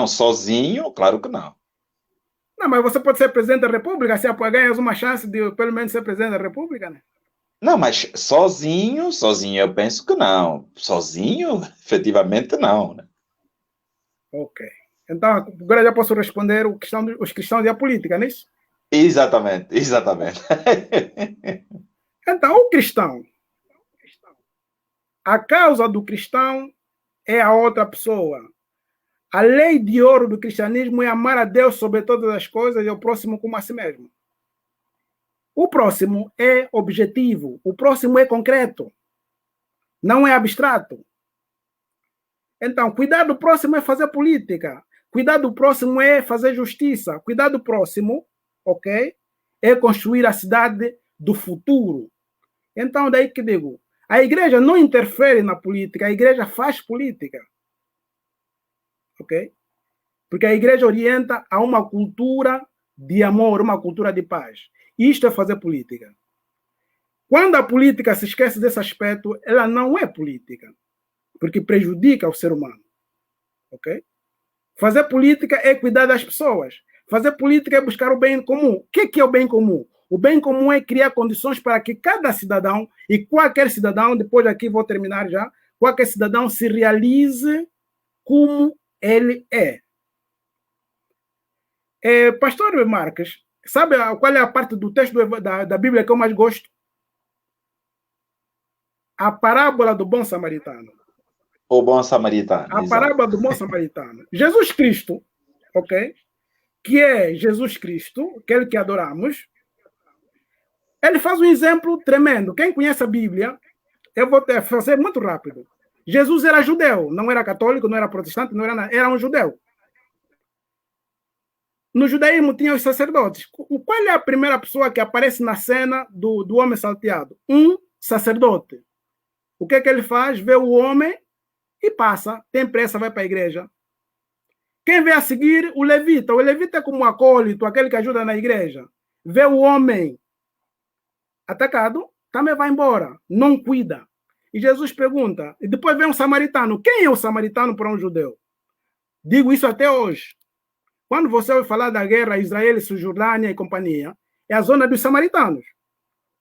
Speaker 1: Sozinho, claro que não.
Speaker 3: Não, mas você pode ser presidente da República, se ganhas uma chance de pelo menos ser presidente da República, né?
Speaker 1: Não, mas sozinho eu penso que não. Sozinho, efetivamente não, né?
Speaker 3: Ok. Então, agora já posso responder os cristãos e a política, não é isso?
Speaker 1: Exatamente.
Speaker 3: Então, o cristão, a causa do cristão é a outra pessoa. A lei de ouro do cristianismo é amar a Deus sobre todas as coisas e o próximo como a si mesmo. O próximo é objetivo, o próximo é concreto, não é abstrato. Então, cuidar do próximo é fazer política, cuidar do próximo é fazer justiça, cuidar do próximo, ok? É construir a cidade do futuro. Então, daí que digo, a igreja não interfere na política, a igreja faz política. Ok? Porque a igreja orienta a uma cultura de amor, uma cultura de paz. Isto é fazer política. Quando a política se esquece desse aspecto, ela não é política, porque prejudica o ser humano. Ok? Fazer política é cuidar das pessoas. Fazer política é buscar o bem comum. O que é o bem comum? O bem comum é criar condições para que cada cidadão, e qualquer cidadão, depois aqui vou terminar já, qualquer cidadão se realize como ele é. Pastor Marques, sabe qual é a parte do texto da Bíblia que eu mais gosto? A parábola do bom samaritano.
Speaker 1: O bom samaritano.
Speaker 3: A parábola do bom samaritano. Jesus Cristo, ok? Que é Jesus Cristo, aquele que adoramos, ele faz um exemplo tremendo. Quem conhece a Bíblia, eu vou fazer muito rápido. Jesus era judeu, não era católico, não era protestante, não era nada, era um judeu. No judaísmo tinha os sacerdotes. Qual é a primeira pessoa que aparece na cena do homem salteado? Um sacerdote. O que é que ele faz? Vê o homem e passa. Tem pressa, vai para a igreja. Quem vem a seguir? O levita. O levita é como um acólito, aquele que ajuda na igreja. Vê o homem atacado, também vai embora. Não cuida. E Jesus pergunta. E depois vem um samaritano. Quem é o samaritano para um judeu? Digo isso até hoje. Quando você ouve falar da guerra Israel, Cisjordânia e companhia, é a zona dos samaritanos.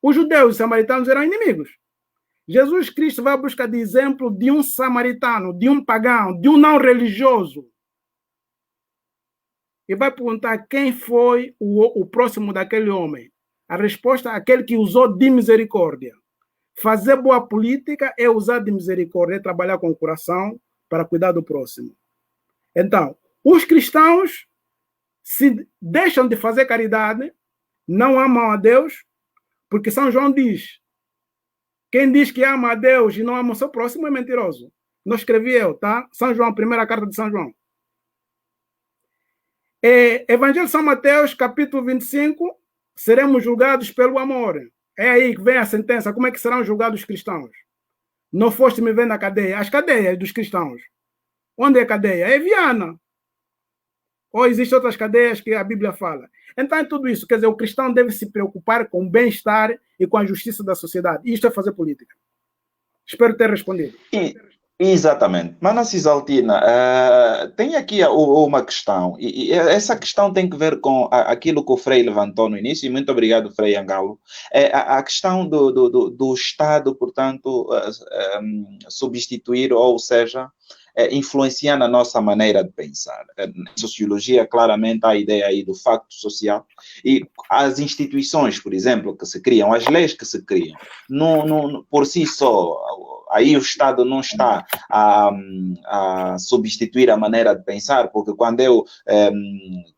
Speaker 3: Os judeus e os samaritanos eram inimigos. Jesus Cristo vai à busca de exemplo de um samaritano, de um pagão, de um não religioso. E vai perguntar quem foi o próximo daquele homem. A resposta é aquele que usou de misericórdia. Fazer boa política é usar de misericórdia, é trabalhar com o coração para cuidar do próximo. Então, os cristãos se deixam de fazer caridade, não amam a Deus, porque São João diz, quem diz que ama a Deus e não ama o seu próximo é mentiroso. Não escrevi eu, tá? São João, primeira carta de São João. Evangelho de São Mateus, capítulo 25, seremos julgados pelo amor. É aí que vem a sentença. Como é que serão julgados os cristãos? Não foste me ver na cadeia. As cadeias dos cristãos. Onde é a cadeia? É Viana. Ou existem outras cadeias que a Bíblia fala. Então é tudo isso. Quer dizer, o cristão deve se preocupar com o bem-estar e com a justiça da sociedade. Isto é fazer política. Espero ter respondido.
Speaker 1: Exatamente. Mana Cisaltina, tem aqui uma questão, e essa questão tem que ver com aquilo que o Frei levantou no início, e muito obrigado, Frei Angalo. A questão do Estado, portanto, substituir, ou seja, influenciar na nossa maneira de pensar. Na sociologia, claramente, há a ideia aí do facto social, e as instituições, por exemplo, que se criam, as leis que se criam, por si só, aí o Estado não está a substituir a maneira de pensar, porque quando eu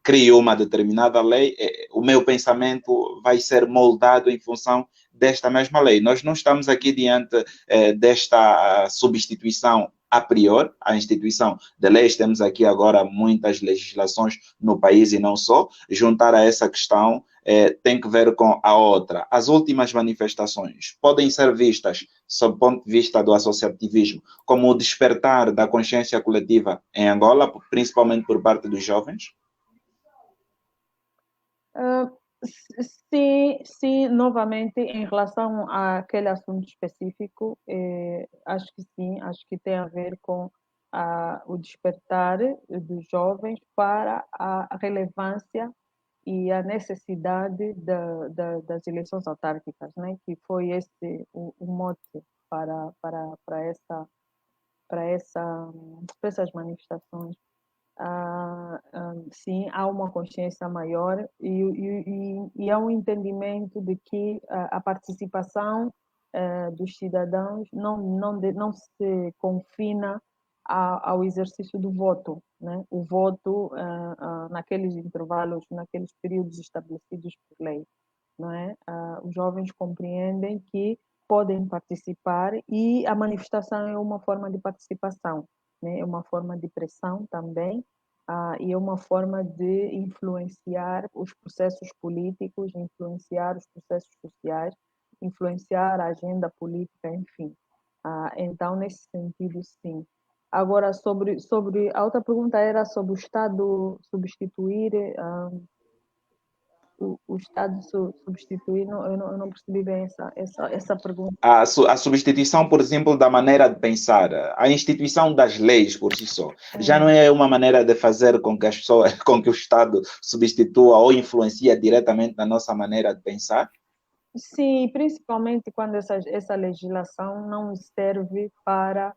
Speaker 1: crio uma determinada lei, o meu pensamento vai ser moldado em função desta mesma lei. Nós não estamos aqui diante desta substituição a priori, a instituição de leis, temos aqui agora muitas legislações no país e não só. Juntar a essa questão tem que ver com a outra. As últimas manifestações podem ser vistas, sob o ponto de vista do associativismo, como o despertar da consciência coletiva em Angola, principalmente por parte dos jovens?
Speaker 2: Sim, novamente, em relação àquele assunto específico, acho que sim, acho que tem a ver com o despertar dos jovens para a relevância e a necessidade das eleições autárquicas, né? Que foi esse o mote para essas manifestações. Sim, há uma consciência maior e há um entendimento de que a participação dos cidadãos não se confina ao exercício do voto, né? O voto naqueles intervalos, naqueles períodos estabelecidos por lei, não é? Os jovens compreendem que podem participar e a manifestação é uma forma de participação, né? É uma forma de pressão também, e é uma forma de influenciar os processos políticos, influenciar os processos sociais, influenciar a agenda política, enfim. Então, nesse sentido, sim. Agora, sobre a outra pergunta era sobre o Estado substituir o Estado substituir, eu não percebi bem essa pergunta.
Speaker 1: A substituição, por exemplo, da maneira de pensar, a instituição das leis por si só, já não é uma maneira de fazer com que as pessoas, com que o Estado substitua ou influencia diretamente na nossa maneira de pensar?
Speaker 2: Sim, principalmente quando essa legislação não serve para,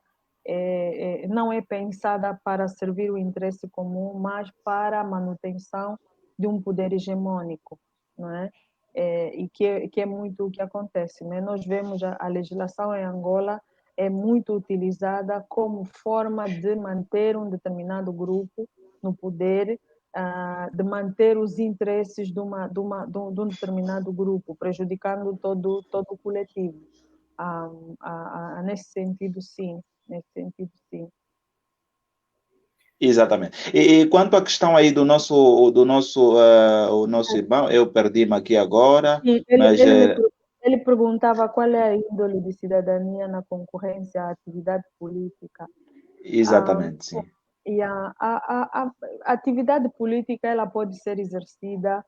Speaker 2: não é pensada para servir o interesse comum, mas para a manutenção de um poder hegemônico, não é? E que é muito o que acontece, né? Nós vemos a legislação em Angola é muito utilizada como forma de manter um determinado grupo no poder, de manter os interesses de um determinado grupo, prejudicando todo o coletivo. Nesse sentido, sim. Nesse sentido, sim.
Speaker 1: Exatamente. E quanto à questão aí do nosso irmão, eu perdi-me aqui agora,
Speaker 2: Sim,
Speaker 1: mas
Speaker 2: ele perguntava qual é a índole de cidadania na concorrência à atividade política.
Speaker 1: exatamente, sim.
Speaker 2: E a atividade política ela pode ser exercida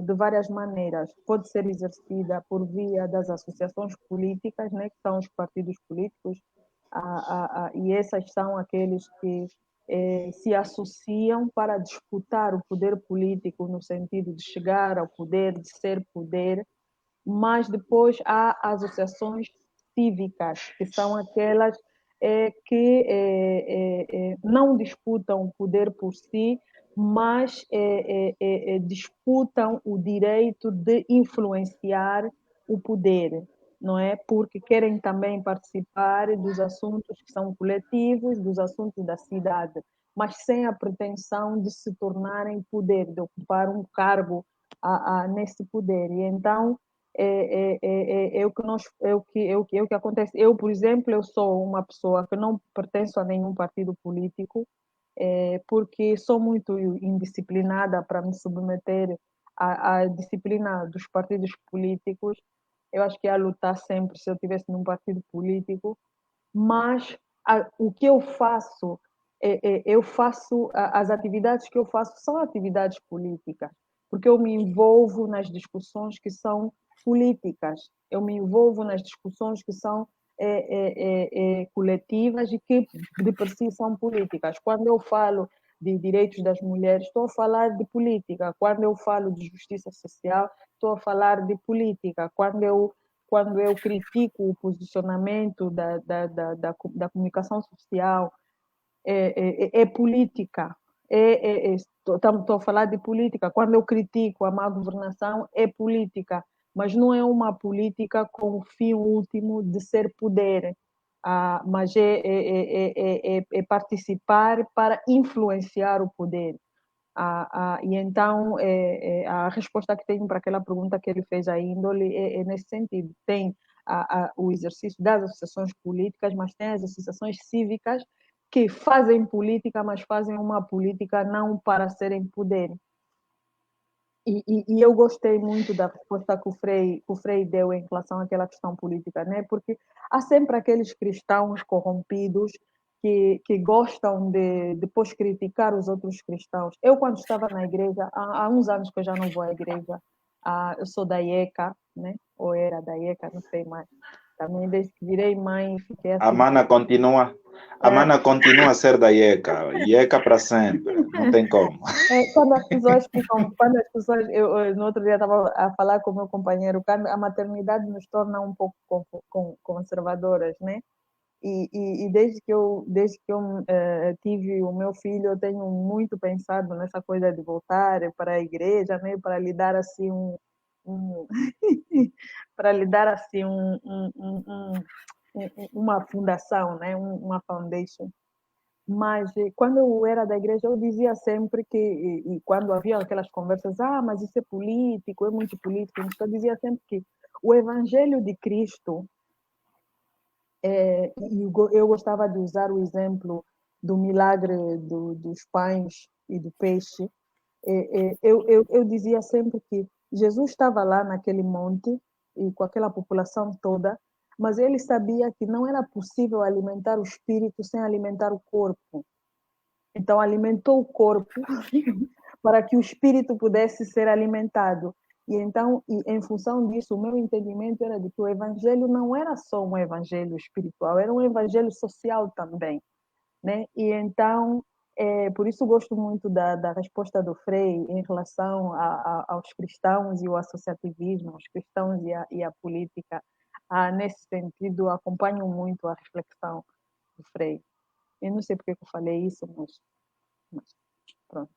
Speaker 2: de várias maneiras. Pode ser exercida por via das associações políticas, né, que são os partidos políticos, e essas são aqueles que se associam para disputar o poder político no sentido de chegar ao poder, de ser poder, mas depois há associações cívicas, que são aquelas que não disputam o poder por si, mas disputam o direito de influenciar o poder, não é? Porque querem também participar dos assuntos que são coletivos, dos assuntos da cidade, mas sem a pretensão de se tornarem poder, de ocupar um cargo nesse poder. E então é o que acontece. Eu, por exemplo, eu sou uma pessoa que não pertenço a nenhum partido político, porque sou muito indisciplinada para me submeter à disciplina dos partidos políticos. Eu acho que ia lutar sempre se eu tivesse num partido político, mas o que eu faço eu faço, as atividades que eu faço são atividades políticas, porque eu me envolvo nas discussões que são políticas, eu me envolvo nas discussões que são coletivas e que de per si são políticas. Quando eu falo de direitos das mulheres, estou a falar de política. Quando eu falo de justiça social, estou a falar de política. Quando eu critico o posicionamento da comunicação social, é política. Estou a falar de política. Quando eu critico a má governação, é política, mas não é uma política com o fim último de ser poder, mas é participar para influenciar o poder. E então, a resposta que tenho para aquela pergunta que ele fez à índole é nesse sentido. Tem o exercício das associações políticas, mas tem as associações cívicas que fazem política, mas fazem uma política não para serem poder. E eu gostei muito da resposta que o Frei deu em relação àquela questão política, né? Porque há sempre aqueles cristãos corrompidos que gostam de depois criticar os outros cristãos. Eu, quando estava na igreja, há uns anos que eu já não vou à igreja, eu sou da IECA, né? Ou era da IECA, não sei mais. Também desde que virei mãe, fiquei assim.
Speaker 1: A mana continua a ser da IECA para sempre, não tem como.
Speaker 2: Quando as pessoas, eu no outro dia estava a falar com o meu companheiro, a maternidade nos torna um pouco conservadoras, né? E desde que eu tive o meu filho, eu tenho muito pensado nessa coisa de voltar para a igreja, né? Para lhe dar assim para lhe dar assim uma fundação, né? Uma foundation. Mas quando eu era da igreja, eu dizia sempre que, e quando havia aquelas conversas, mas isso é político, é muito político, eu dizia sempre que o Evangelho de Cristo, eu gostava de usar o exemplo do milagre dos pães e do peixe. Eu dizia sempre que Jesus estava lá naquele monte e com aquela população toda, mas ele sabia que não era possível alimentar o espírito sem alimentar o corpo. Então, alimentou o corpo para que o espírito pudesse ser alimentado. E então, em função disso, o meu entendimento era de que o evangelho não era só um evangelho espiritual, era um evangelho social também, né? E então, por isso gosto muito da resposta do Frei em relação aos cristãos e o associativismo, aos cristãos e a política. Nesse sentido, acompanho muito a reflexão do Frei. Eu não sei porque eu falei isso, mas pronto.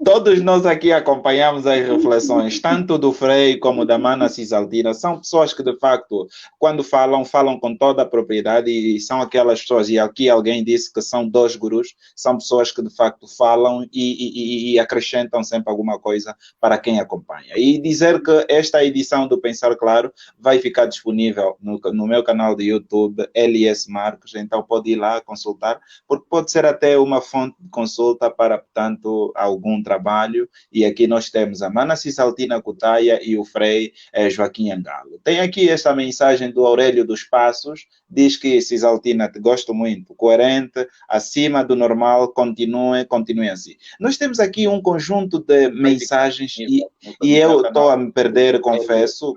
Speaker 1: Todos nós aqui acompanhamos as reflexões, tanto do Frei como da Mana Cisaltina. São pessoas que, de facto, quando falam com toda a propriedade, e são aquelas pessoas, e aqui alguém disse que são dois gurus, são pessoas que, de facto, falam e acrescentam sempre alguma coisa para quem acompanha. E dizer que esta edição do Pensar Claro vai ficar disponível no meu canal de YouTube, LS Marcos, então pode ir lá consultar, porque pode ser até uma fonte de consulta para, portanto, algum trabalho. E aqui nós temos a Mana Cisaltina Cutaia e o Frei Joaquim Angalo. Tem aqui esta mensagem do Aurélio dos Passos, diz que Cisaltina, te gosto muito, coerente, acima do normal, continue assim. Nós temos aqui um conjunto de mensagens e eu estou a me perder, confesso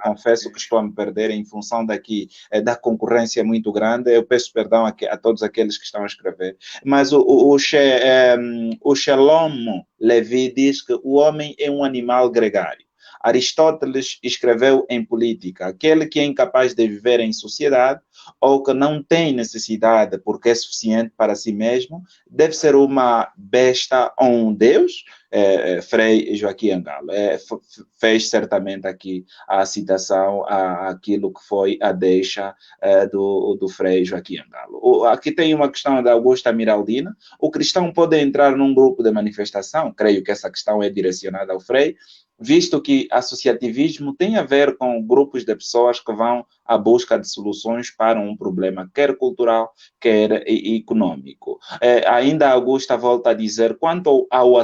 Speaker 1: que estou a me perder em função daqui da concorrência muito grande. Eu peço perdão a todos aqueles que estão a escrever. Mas o Shalom Levi diz que o homem é um animal gregário. Aristóteles escreveu em Política: aquele que é incapaz de viver em sociedade ou que não tem necessidade porque é suficiente para si mesmo, deve ser uma besta ou um deus. Frei Joaquim Angalo fez certamente aqui a citação àquilo que foi a deixa do Frei Joaquim Angalo. Aqui tem uma questão da Augusta Miraldina: o cristão pode entrar num grupo de manifestação? Creio que essa questão é direcionada ao Frei, visto que associativismo tem a ver com grupos de pessoas que vão à busca de soluções para um problema, quer cultural, quer econômico. Ainda Augusta volta a dizer, quanto ao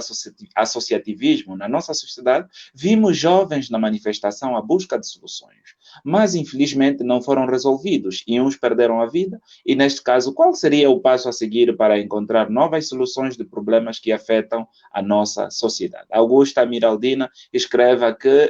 Speaker 1: associativismo na nossa sociedade, vimos jovens na manifestação à busca de soluções, mas infelizmente não foram resolvidos e uns perderam a vida. E neste caso, qual seria o passo a seguir para encontrar novas soluções de problemas que afetam a nossa sociedade? Augusta Miraldina escreve que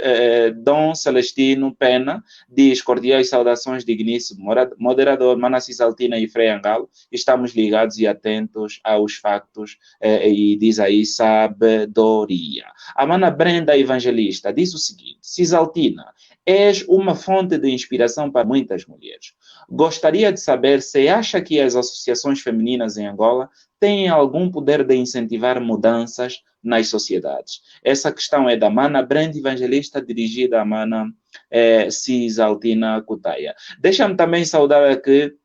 Speaker 1: Dom Celestino Pena diz: cordiais saudações, digníssimo moderador, Mana Cisaltina e Frei Angalo, estamos ligados e atentos aos factos, e diz aí sabedoria. A Mana Brenda Evangelista diz o seguinte: Cisaltina, és uma fonte de inspiração para muitas mulheres. Gostaria de saber se acha que as associações femininas em Angola têm algum poder de incentivar mudanças nas sociedades. Essa questão é da Mana Brenda Evangelista, dirigida à Mana Cisaltina Cutaia. Deixa-me também saudar aqui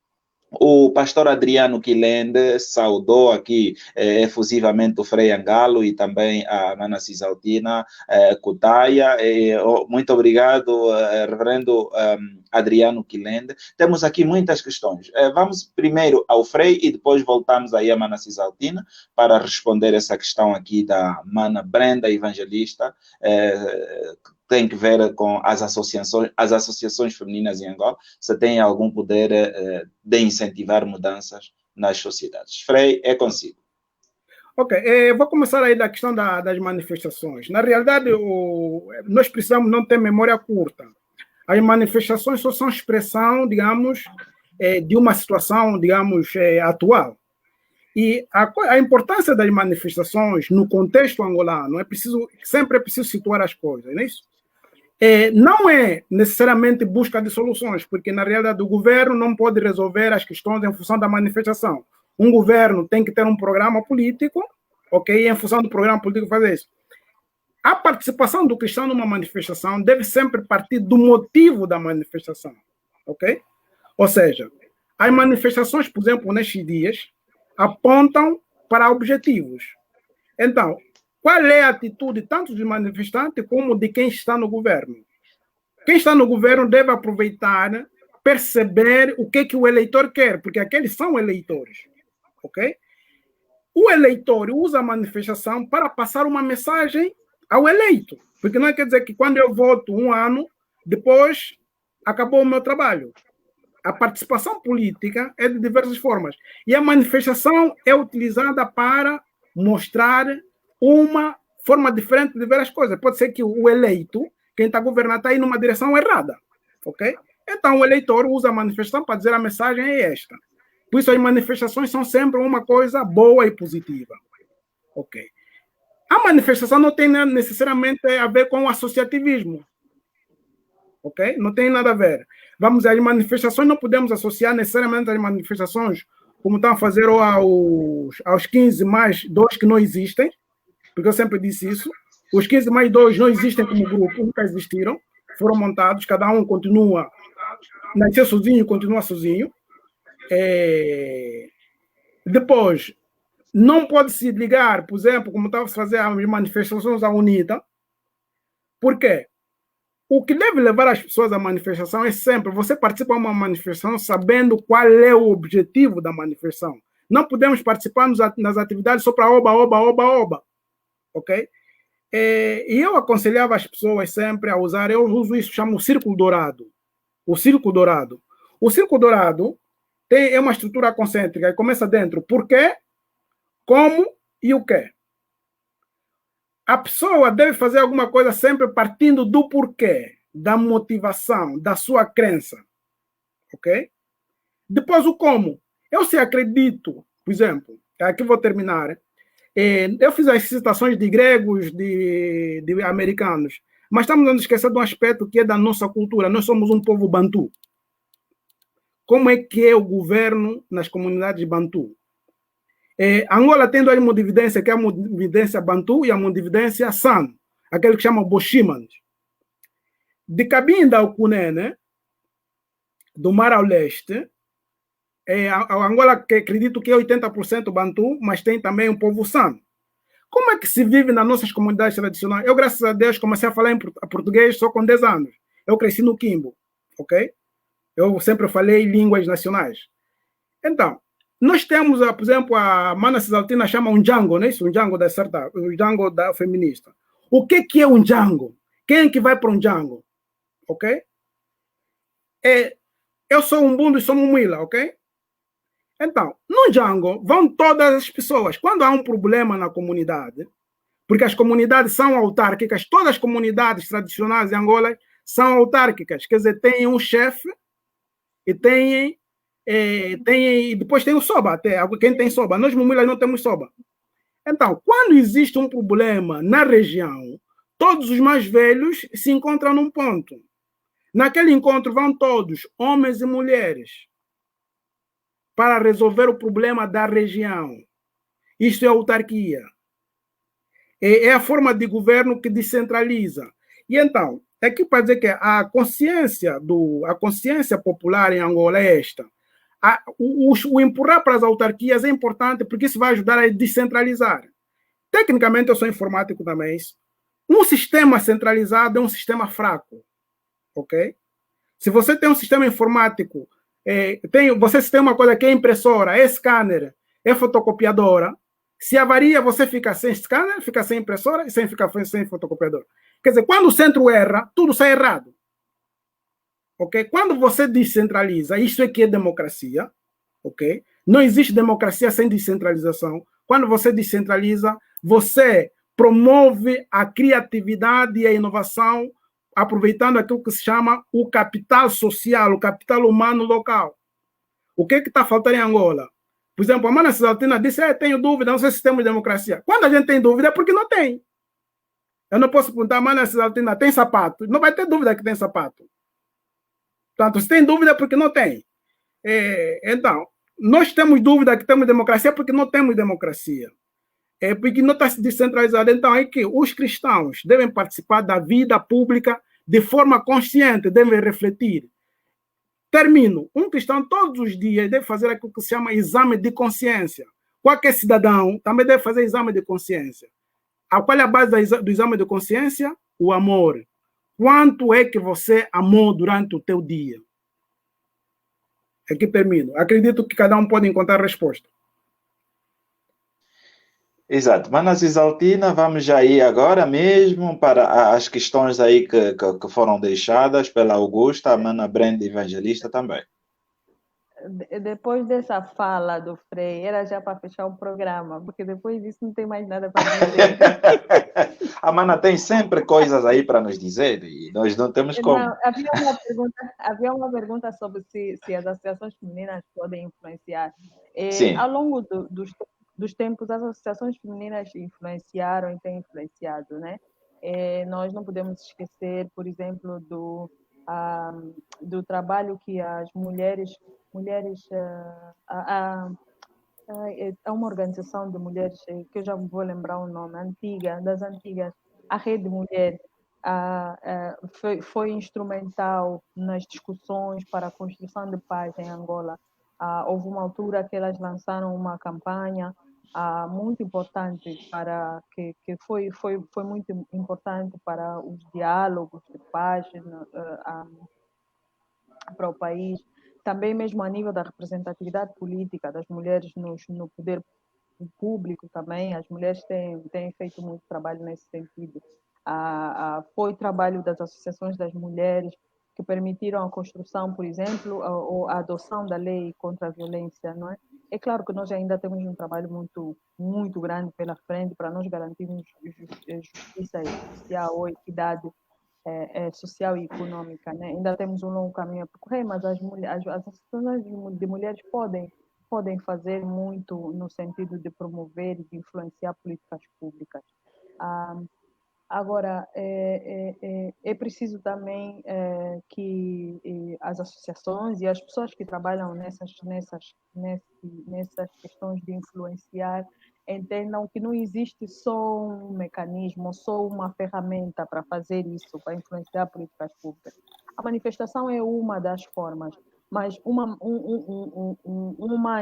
Speaker 1: o pastor Adriano Quilende, saudou aqui efusivamente o Frei Angalo e também a Mana Cisaltina Cutaia. Muito obrigado, reverendo Adriano Quilende. Temos aqui muitas questões. Vamos primeiro ao Frei e depois voltamos aí a Mana Cisaltina para responder essa questão aqui da Mana Brenda Evangelista, tem que ver com as associações femininas em Angola, se tem algum poder de incentivar mudanças nas sociedades. Frei, é consigo.
Speaker 3: Ok, vou começar aí da questão das manifestações. Na realidade, nós precisamos não ter memória curta. As manifestações só são expressão, digamos, de uma situação, digamos, atual. E a importância das manifestações no contexto angolano sempre é preciso situar as coisas, não é isso? Não é necessariamente busca de soluções, porque na realidade o governo não pode resolver as questões em função da manifestação. Um governo tem que ter um programa político, ok? E em função do programa político fazer isso. A participação do cristão numa manifestação deve sempre partir do motivo da manifestação, ok? Ou seja, as manifestações, por exemplo, nestes dias, apontam para objetivos. Então, qual é a atitude tanto do manifestante como de quem está no governo? Quem está no governo deve aproveitar, perceber o que o eleitor quer, porque aqueles são eleitores, ok? O eleitor usa a manifestação para passar uma mensagem ao eleito, porque não quer dizer que quando eu voto um ano, depois acabou o meu trabalho. A participação política é de diversas formas. E a manifestação é utilizada para mostrar uma forma diferente de ver as coisas. Pode ser que o eleito, quem está governando, está aí numa direção errada. Ok? Então, o eleitor usa a manifestação para dizer a mensagem é esta. Por isso, as manifestações são sempre uma coisa boa e positiva. Ok? A manifestação não tem necessariamente a ver com o associativismo. Ok? Não tem nada a ver. Vamos dizer, as manifestações não podemos associar necessariamente as manifestações como estão a fazer aos 15 mais 2 que não existem, porque eu sempre disse isso. Os 15 mais 2 não existem como grupo, nunca existiram, foram montados, cada um continua, nasceu sozinho e continua sozinho. Depois, não pode se ligar, por exemplo, como estava a fazer as manifestações à UNITA. Por quê? O que deve levar as pessoas à manifestação é sempre você participar de uma manifestação sabendo qual é o objetivo da manifestação. Não podemos participar nas atividades só para oba. Ok? E eu aconselhava as pessoas sempre a usar, eu uso isso, chamo o círculo dourado. O círculo dourado. O círculo dourado é uma estrutura concêntrica e começa dentro por quê, como e o quê. A pessoa deve fazer alguma coisa sempre partindo do porquê, da motivação, da sua crença. Ok? Depois o como. Eu se acredito, por exemplo, aqui vou terminar, eu fiz as citações de gregos, de americanos, mas estamos a esquecer de um aspecto que é da nossa cultura. Nós somos um povo bantu. Como é que é o governo nas comunidades bantu? Angola tem duas mundividências, que é a mundividência bantu e a mundividência san, aquele que chama Boshimans. De Cabinda ao Cunene, do mar ao leste, a Angola, que acredito que é 80% bantu, mas tem também um povo san. Como é que se vive nas nossas comunidades tradicionais? Eu, graças a Deus, comecei a falar em português só com 10 anos. Eu cresci no Quimbo, ok? Eu sempre falei línguas nacionais. Então, nós temos, por exemplo, a Mana Cisaltina chama um Django, não é isso? Um Django da certa, um Django da feminista. O que é um Django? Quem é que vai para um Django? Ok? Eu sou um Bundo e sou um Muila, ok? Então, no Django vão todas as pessoas. Quando há um problema na comunidade, porque as comunidades são autárquicas, todas as comunidades tradicionais de Angola são autárquicas, quer dizer, têm um chefe e depois tem o soba, até quem tem soba. Nós, Mumuilas, não temos soba. Então, quando existe um problema na região, todos os mais velhos se encontram num ponto. Naquele encontro vão todos, homens e mulheres, para resolver o problema da região. Isto é autarquia. É a forma de governo que descentraliza. E então, aqui para dizer que a consciência popular em Angola é esta. O empurrar para as autarquias é importante porque isso vai ajudar a descentralizar. Tecnicamente, eu sou informático também. Um sistema centralizado é um sistema fraco. Ok? Se você tem um sistema informático, você tem uma coisa que é impressora, é scanner, é fotocopiadora. Se avaria, você fica sem scanner, fica sem impressora e fica sem fotocopiadora. Quer dizer, quando o centro erra, tudo sai errado. Ok? Quando você descentraliza, isso é que é democracia. Ok? Não existe democracia sem descentralização. Quando você descentraliza, você promove a criatividade e a inovação, aproveitando aquilo que se chama o capital social, o capital humano local. O que está faltando em Angola? Por exemplo, a Mana Cisaltina disse, tenho dúvida, não sei se temos democracia. Quando a gente tem dúvida é porque não tem. Eu não posso perguntar, Mana Cisaltina, tem sapato? Não vai ter dúvida que tem sapato. Portanto, se tem dúvida é porque não tem. Então, nós temos dúvida que temos democracia porque não temos democracia. Porque não está descentralizado. Então, é que os cristãos devem participar da vida pública de forma consciente, devem refletir. Termino. Um cristão todos os dias deve fazer aquilo que se chama exame de consciência. Qualquer cidadão também deve fazer exame de consciência. Qual é a base do exame de consciência? O amor. Quanto é que você amou durante o teu dia? Aqui termino. Acredito que cada um pode encontrar a resposta.
Speaker 1: Exato. Mana Cisaltina, vamos já ir agora mesmo para as questões aí que foram deixadas pela Augusta, a Mana Brenda Evangelista também.
Speaker 2: Depois dessa fala do Frei, era já para fechar o programa, porque depois disso não tem mais nada para dizer.
Speaker 1: A Mana tem sempre coisas aí para nos dizer e nós não temos como.
Speaker 2: Não, havia uma pergunta sobre se as associações femininas podem influenciar.
Speaker 1: Sim.
Speaker 2: Ao longo dos tempos, as associações femininas influenciaram e têm influenciado, né? Nós não podemos esquecer, por exemplo, do trabalho que as mulheres há uma organização de mulheres que eu já vou lembrar o nome, das antigas, a Rede Mulher, foi instrumental nas discussões para a construção de paz em Angola. Houve uma altura que elas lançaram uma campanha muito importante que foi muito importante para os diálogos de paz para o país, também mesmo a nível da representatividade política das mulheres no poder público também, as mulheres têm feito muito trabalho nesse sentido. Foi trabalho das associações das mulheres que permitiram a construção, por exemplo, a adoção da lei contra a violência, não é? É claro que nós ainda temos um trabalho muito, muito grande pela frente para nós garantirmos justiça social ou equidade social e econômica, né? Ainda temos um longo caminho a percorrer, mas as associações de mulheres podem fazer muito no sentido de promover e de influenciar políticas públicas. Agora, é preciso também que as associações e as pessoas que trabalham nessas questões de influenciar entendam que não existe só um mecanismo, só uma ferramenta para fazer isso, para influenciar políticas públicas. A manifestação é uma das formas, mas uma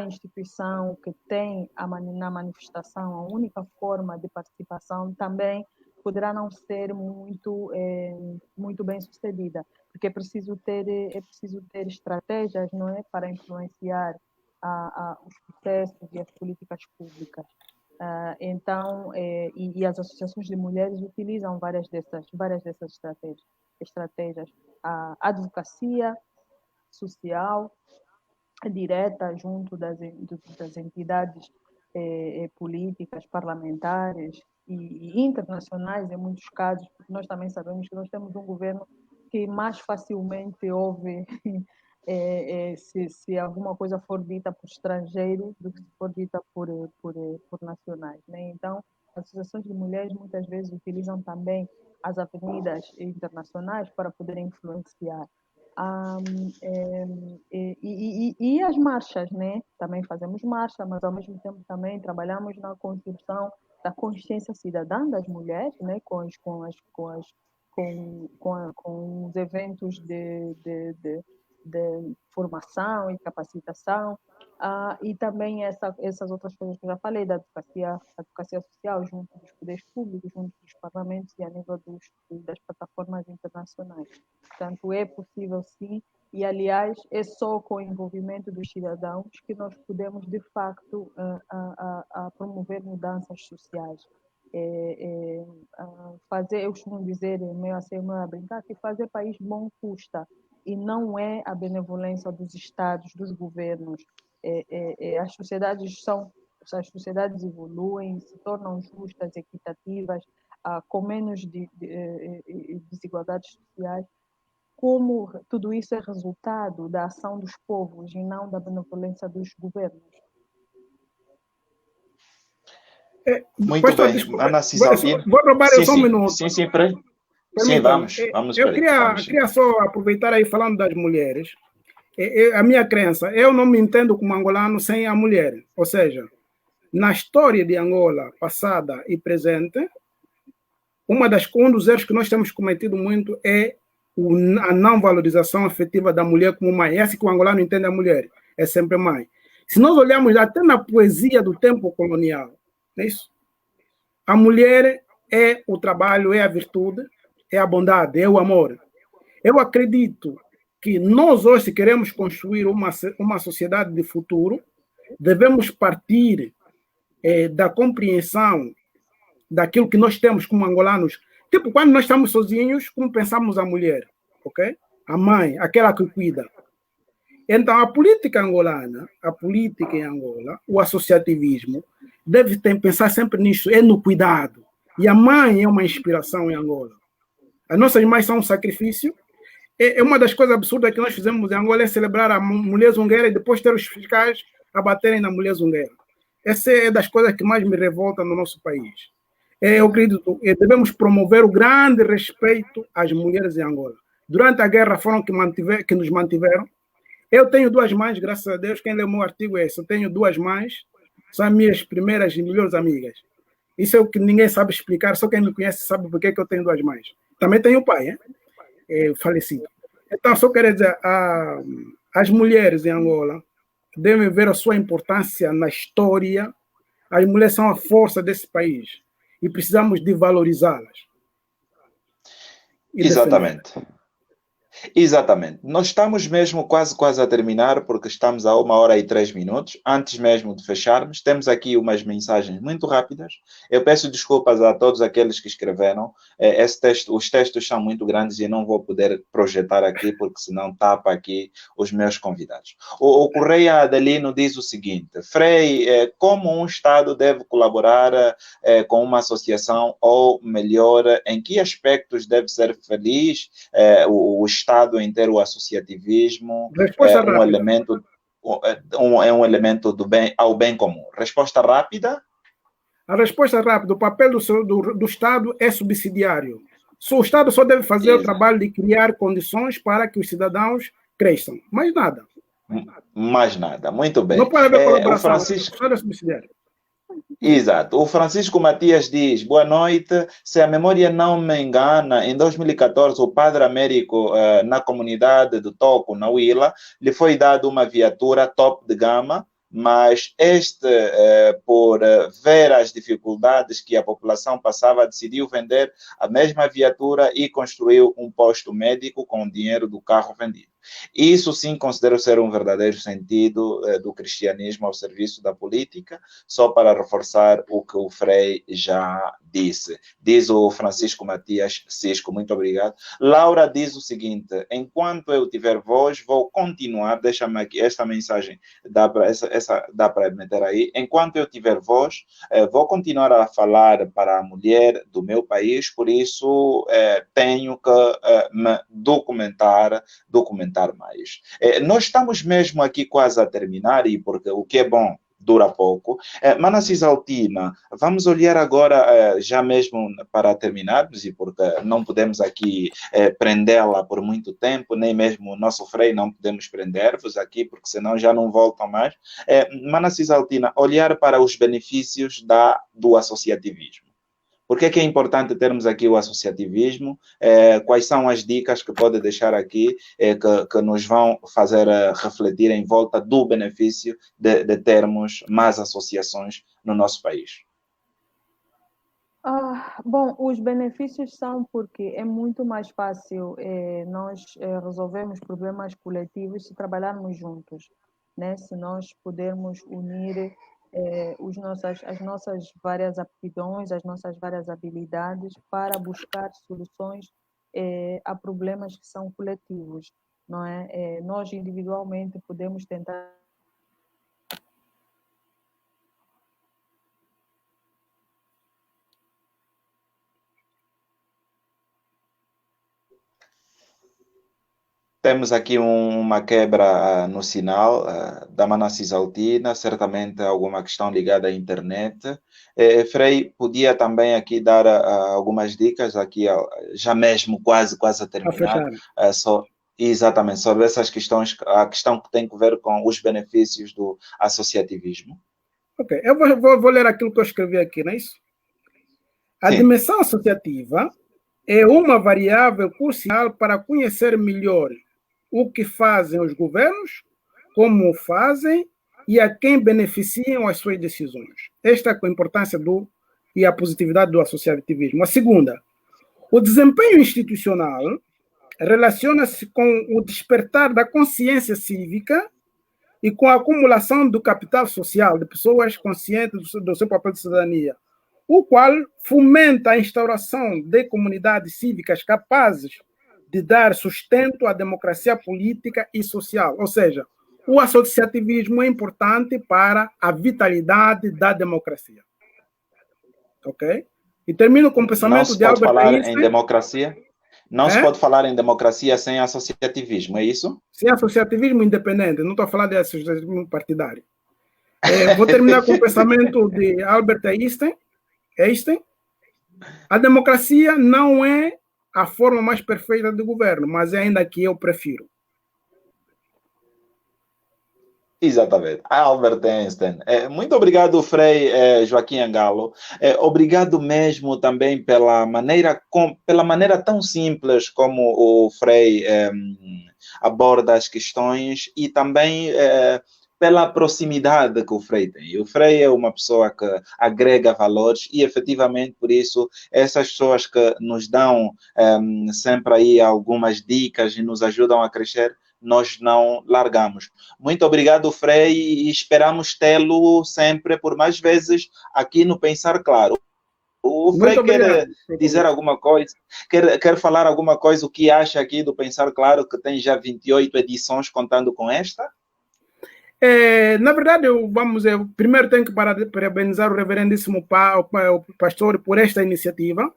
Speaker 2: instituição que tem na manifestação a única forma de participação também poderá não ser muito bem sucedida, porque é preciso ter estratégias, não é, para influenciar os processos e as políticas públicas. Então, as associações de mulheres utilizam várias dessas estratégias. A advocacia social direta junto das entidades políticas, parlamentares e internacionais, em muitos casos, porque nós também sabemos que nós temos um governo que mais facilmente ouve se alguma coisa for dita por estrangeiros do que se for dita por nacionais, né? Então, as associações de mulheres muitas vezes utilizam também as avenidas internacionais para poderem influenciar. E as marchas, né? Também fazemos marcha, mas ao mesmo tempo também trabalhamos na construção da consciência cidadã das mulheres, né? Com os eventos de formação e capacitação, e também essas outras coisas que eu já falei, da advocacia social junto dos poderes públicos, junto dos parlamentos e a nível das plataformas internacionais. Portanto, é possível sim, e aliás, é só com o envolvimento dos cidadãos que nós podemos, de facto, promover mudanças sociais. Eu costumo dizer, meio assim, meio a brincar, que fazer país bom custa, e não é a benevolência dos estados, dos governos. As sociedades evoluem, se tornam justas, equitativas, com menos desigualdades sociais, como tudo isso é resultado da ação dos povos e não da benevolência dos governos.
Speaker 1: Muito bem, Ana Cisalpina.
Speaker 3: Vou roubar só um minuto.
Speaker 1: Sim, vamos.
Speaker 3: Eu queria só aproveitar aí falando das mulheres. A minha crença, eu não me entendo como angolano sem a mulher. Ou seja, na história de Angola, passada e presente, um dos erros que nós temos cometido muito é a não valorização efetiva da mulher como mãe. É assim que o angolano entende a mulher, é sempre mãe. Se nós olharmos até na poesia do tempo colonial, não é isso? A mulher é o trabalho, é a virtude, é a bondade, é o amor. Eu acredito que nós hoje, se queremos construir uma sociedade de futuro, devemos partir da compreensão daquilo que nós temos como angolanos. Tipo, quando nós estamos sozinhos, como pensamos a mulher, ok? A mãe, aquela que cuida. Então, a política angolana, a política em Angola, o associativismo, deve pensar sempre nisso, é no cuidado. E a mãe é uma inspiração em Angola. As nossas mães são um sacrifício. Uma das coisas absurdas que nós fizemos em Angola é celebrar a mulher zungueira e depois ter os fiscais a baterem na mulher zungueira. Essa é das coisas que mais me revolta no nosso país. Eu acredito que devemos promover o grande respeito às mulheres em Angola. Durante a guerra foram que nos mantiveram. Eu tenho 2 mães, graças a Deus. Quem lê o meu artigo é esse. Eu tenho 2 mães, são minhas primeiras e melhores amigas. Isso é o que ninguém sabe explicar, só quem me conhece sabe por que eu tenho 2 mães. Também tenho um pai, falecido. Então, só quero dizer, as mulheres em Angola devem ver a sua importância na história. As mulheres são a força desse país e precisamos de valorizá-las.
Speaker 1: Exatamente. Exatamente. Nós estamos mesmo quase a terminar, porque estamos a 1h03. Antes mesmo de fecharmos, temos aqui umas mensagens muito rápidas. Eu peço desculpas a todos aqueles que escreveram. Os textos são muito grandes e não vou poder projetar aqui, porque senão tapa aqui os meus convidados. O Correia Adelino diz o seguinte: Frei, como um Estado deve colaborar com uma associação, ou melhor, em que aspectos deve ser feliz o Estado em ter o associativismo? É um elemento do bem, ao bem comum. Resposta rápida?
Speaker 3: A resposta rápida: o papel do Estado é subsidiário. O Estado só deve fazer o trabalho de criar condições para que os cidadãos cresçam. Mais nada.
Speaker 1: Mais nada. Muito bem.
Speaker 3: Não pode haver colaboração.
Speaker 1: O Francisco...
Speaker 3: é subsidiário.
Speaker 1: Exato. O Francisco Matias diz: boa noite. Se a memória não me engana, em 2014, o Padre Américo, na comunidade do Toco, na Huila, lhe foi dado uma viatura top de gama, mas por ver as dificuldades que a população passava, decidiu vender a mesma viatura e construiu um posto médico com o dinheiro do carro vendido. Isso sim considero ser um verdadeiro sentido do cristianismo ao serviço da política, só para reforçar o que o Frei já disse. Diz o Francisco Matias Cisco, muito obrigado. Laura diz o seguinte: enquanto eu tiver voz, vou continuar, deixa-me aqui, esta mensagem dá para meter aí, enquanto eu tiver voz, vou continuar a falar para a mulher do meu país, por isso tenho que me documentar mais. Nós estamos mesmo aqui quase a terminar, e porque o que é bom dura pouco. Mana Cisaltina, vamos olhar agora, já mesmo para terminarmos, e porque não podemos aqui prendê-la por muito tempo, nem mesmo o nosso Frei não podemos prender-vos aqui, porque senão já não voltam mais. Mana Cisaltina, olhar para os benefícios do associativismo. Por que é importante termos aqui o associativismo? Quais são as dicas que pode deixar aqui que nos vão fazer refletir em volta do benefício de termos mais associações no nosso país?
Speaker 2: Bom, os benefícios são porque é muito mais fácil nós resolvermos problemas coletivos se trabalharmos juntos, né? Se nós pudermos unir as nossas várias aptidões, as nossas várias habilidades para buscar soluções a problemas que são coletivos, não é? Nós individualmente podemos tentar
Speaker 1: Temos aqui uma quebra no sinal da Mana Cisaltina, certamente alguma questão ligada à internet. Frei, podia também aqui dar algumas dicas, aqui já mesmo quase a terminar, exatamente, sobre essas questões, a questão que tem a ver com os benefícios do associativismo.
Speaker 3: Ok, eu vou ler aquilo que eu escrevi aqui, não é isso? A dimensão associativa é uma variável crucial para conhecer melhor o que fazem os governos, como o fazem e a quem beneficiam as suas decisões. Esta é a importância e a positividade do associativismo. A segunda, o desempenho institucional relaciona-se com o despertar da consciência cívica e com a acumulação do capital social de pessoas conscientes do seu papel de cidadania, o qual fomenta a instauração de comunidades cívicas capazes de dar sustento à democracia política e social. Ou seja, o associativismo é importante para a vitalidade da democracia. Ok? E termino com o pensamento de Albert Einstein.
Speaker 1: Em democracia? Não se pode falar em democracia sem associativismo, é isso?
Speaker 3: Sem associativismo independente, não estou a falar de associativismo partidário. Vou terminar com o pensamento de Albert Einstein. A democracia não é a forma mais perfeita de governo, mas é ainda que eu prefiro.
Speaker 1: Exatamente. Albert Einstein. Muito obrigado, Frei Joaquim Angalo. Obrigado mesmo também pela maneira tão simples como o Frei aborda as questões e também pela proximidade que o Frei tem. O Frei é uma pessoa que agrega valores e, efetivamente, por isso, essas pessoas que nos dão sempre aí algumas dicas e nos ajudam a crescer, nós não largamos. Muito obrigado, Frei, e esperamos tê-lo sempre, por mais vezes, aqui no Pensar Claro. O Frei quer dizer alguma coisa, quer falar alguma coisa, o que acha aqui do Pensar Claro, que tem já 28 edições contando com esta?
Speaker 3: Na verdade, eu primeiro tenho que parabenizar o reverendíssimo pastor por esta iniciativa,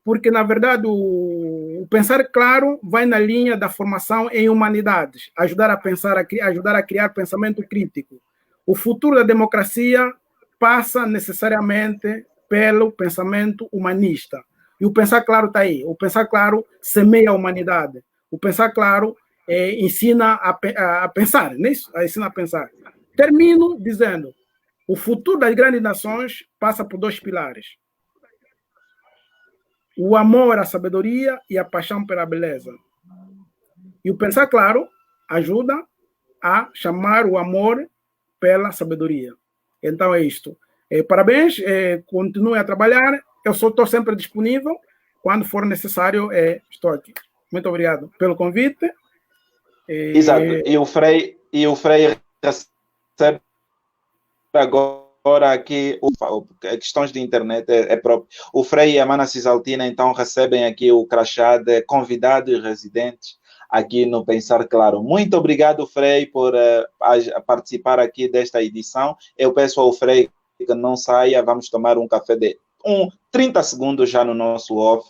Speaker 3: porque, na verdade, o Pensar Claro vai na linha da formação em humanidades, ajudar a criar pensamento crítico. O futuro da democracia passa necessariamente pelo pensamento humanista. E o Pensar Claro está aí. O Pensar Claro semeia a humanidade. O Pensar Claro ensina a pensar, não é isso? Ensina a pensar. Termino dizendo, o futuro das grandes nações passa por dois pilares. O amor à sabedoria e a paixão pela beleza. E o Pensar Claro ajuda a chamar o amor pela sabedoria. Então é isto. Parabéns, continue a trabalhar. Eu só estou sempre disponível. Quando for necessário, estou aqui. Muito obrigado pelo convite.
Speaker 1: Exato. E o Frei recebe agora aqui questões de internet é próprio. O Frei e a Mana Cisaltina então recebem aqui o crachá de convidados e residentes aqui no Pensar Claro. Muito obrigado, Frei, por participar aqui desta edição. Eu peço ao Frei que não saia, vamos tomar um café de 30 segundos já no nosso off.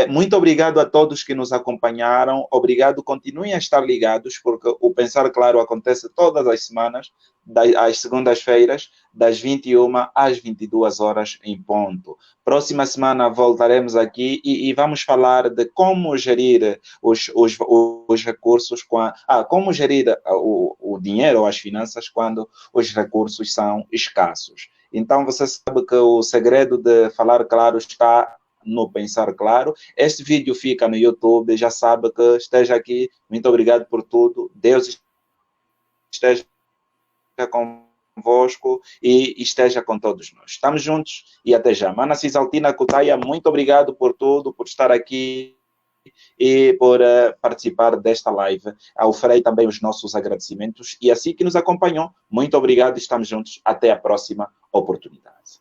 Speaker 1: Muito obrigado a todos que nos acompanharam. Obrigado, continuem a estar ligados, porque o Pensar Claro acontece todas as semanas, às segundas-feiras, das 21 às 22 horas em ponto. Próxima semana voltaremos aqui e vamos falar de como gerir os recursos, como gerir o dinheiro ou as finanças quando os recursos são escassos. Então, você sabe que o segredo de falar claro está no Pensar Claro. Este vídeo fica no YouTube, já sabe que esteja aqui. Muito obrigado por tudo. Deus esteja convosco e esteja com todos nós. Estamos juntos e até já. Mana Cisaltina Cutaia, muito obrigado por tudo, por estar aqui e por participar desta live. Ao Frei também os nossos agradecimentos e assim que nos acompanhou, muito obrigado, estamos juntos, até a próxima oportunidade.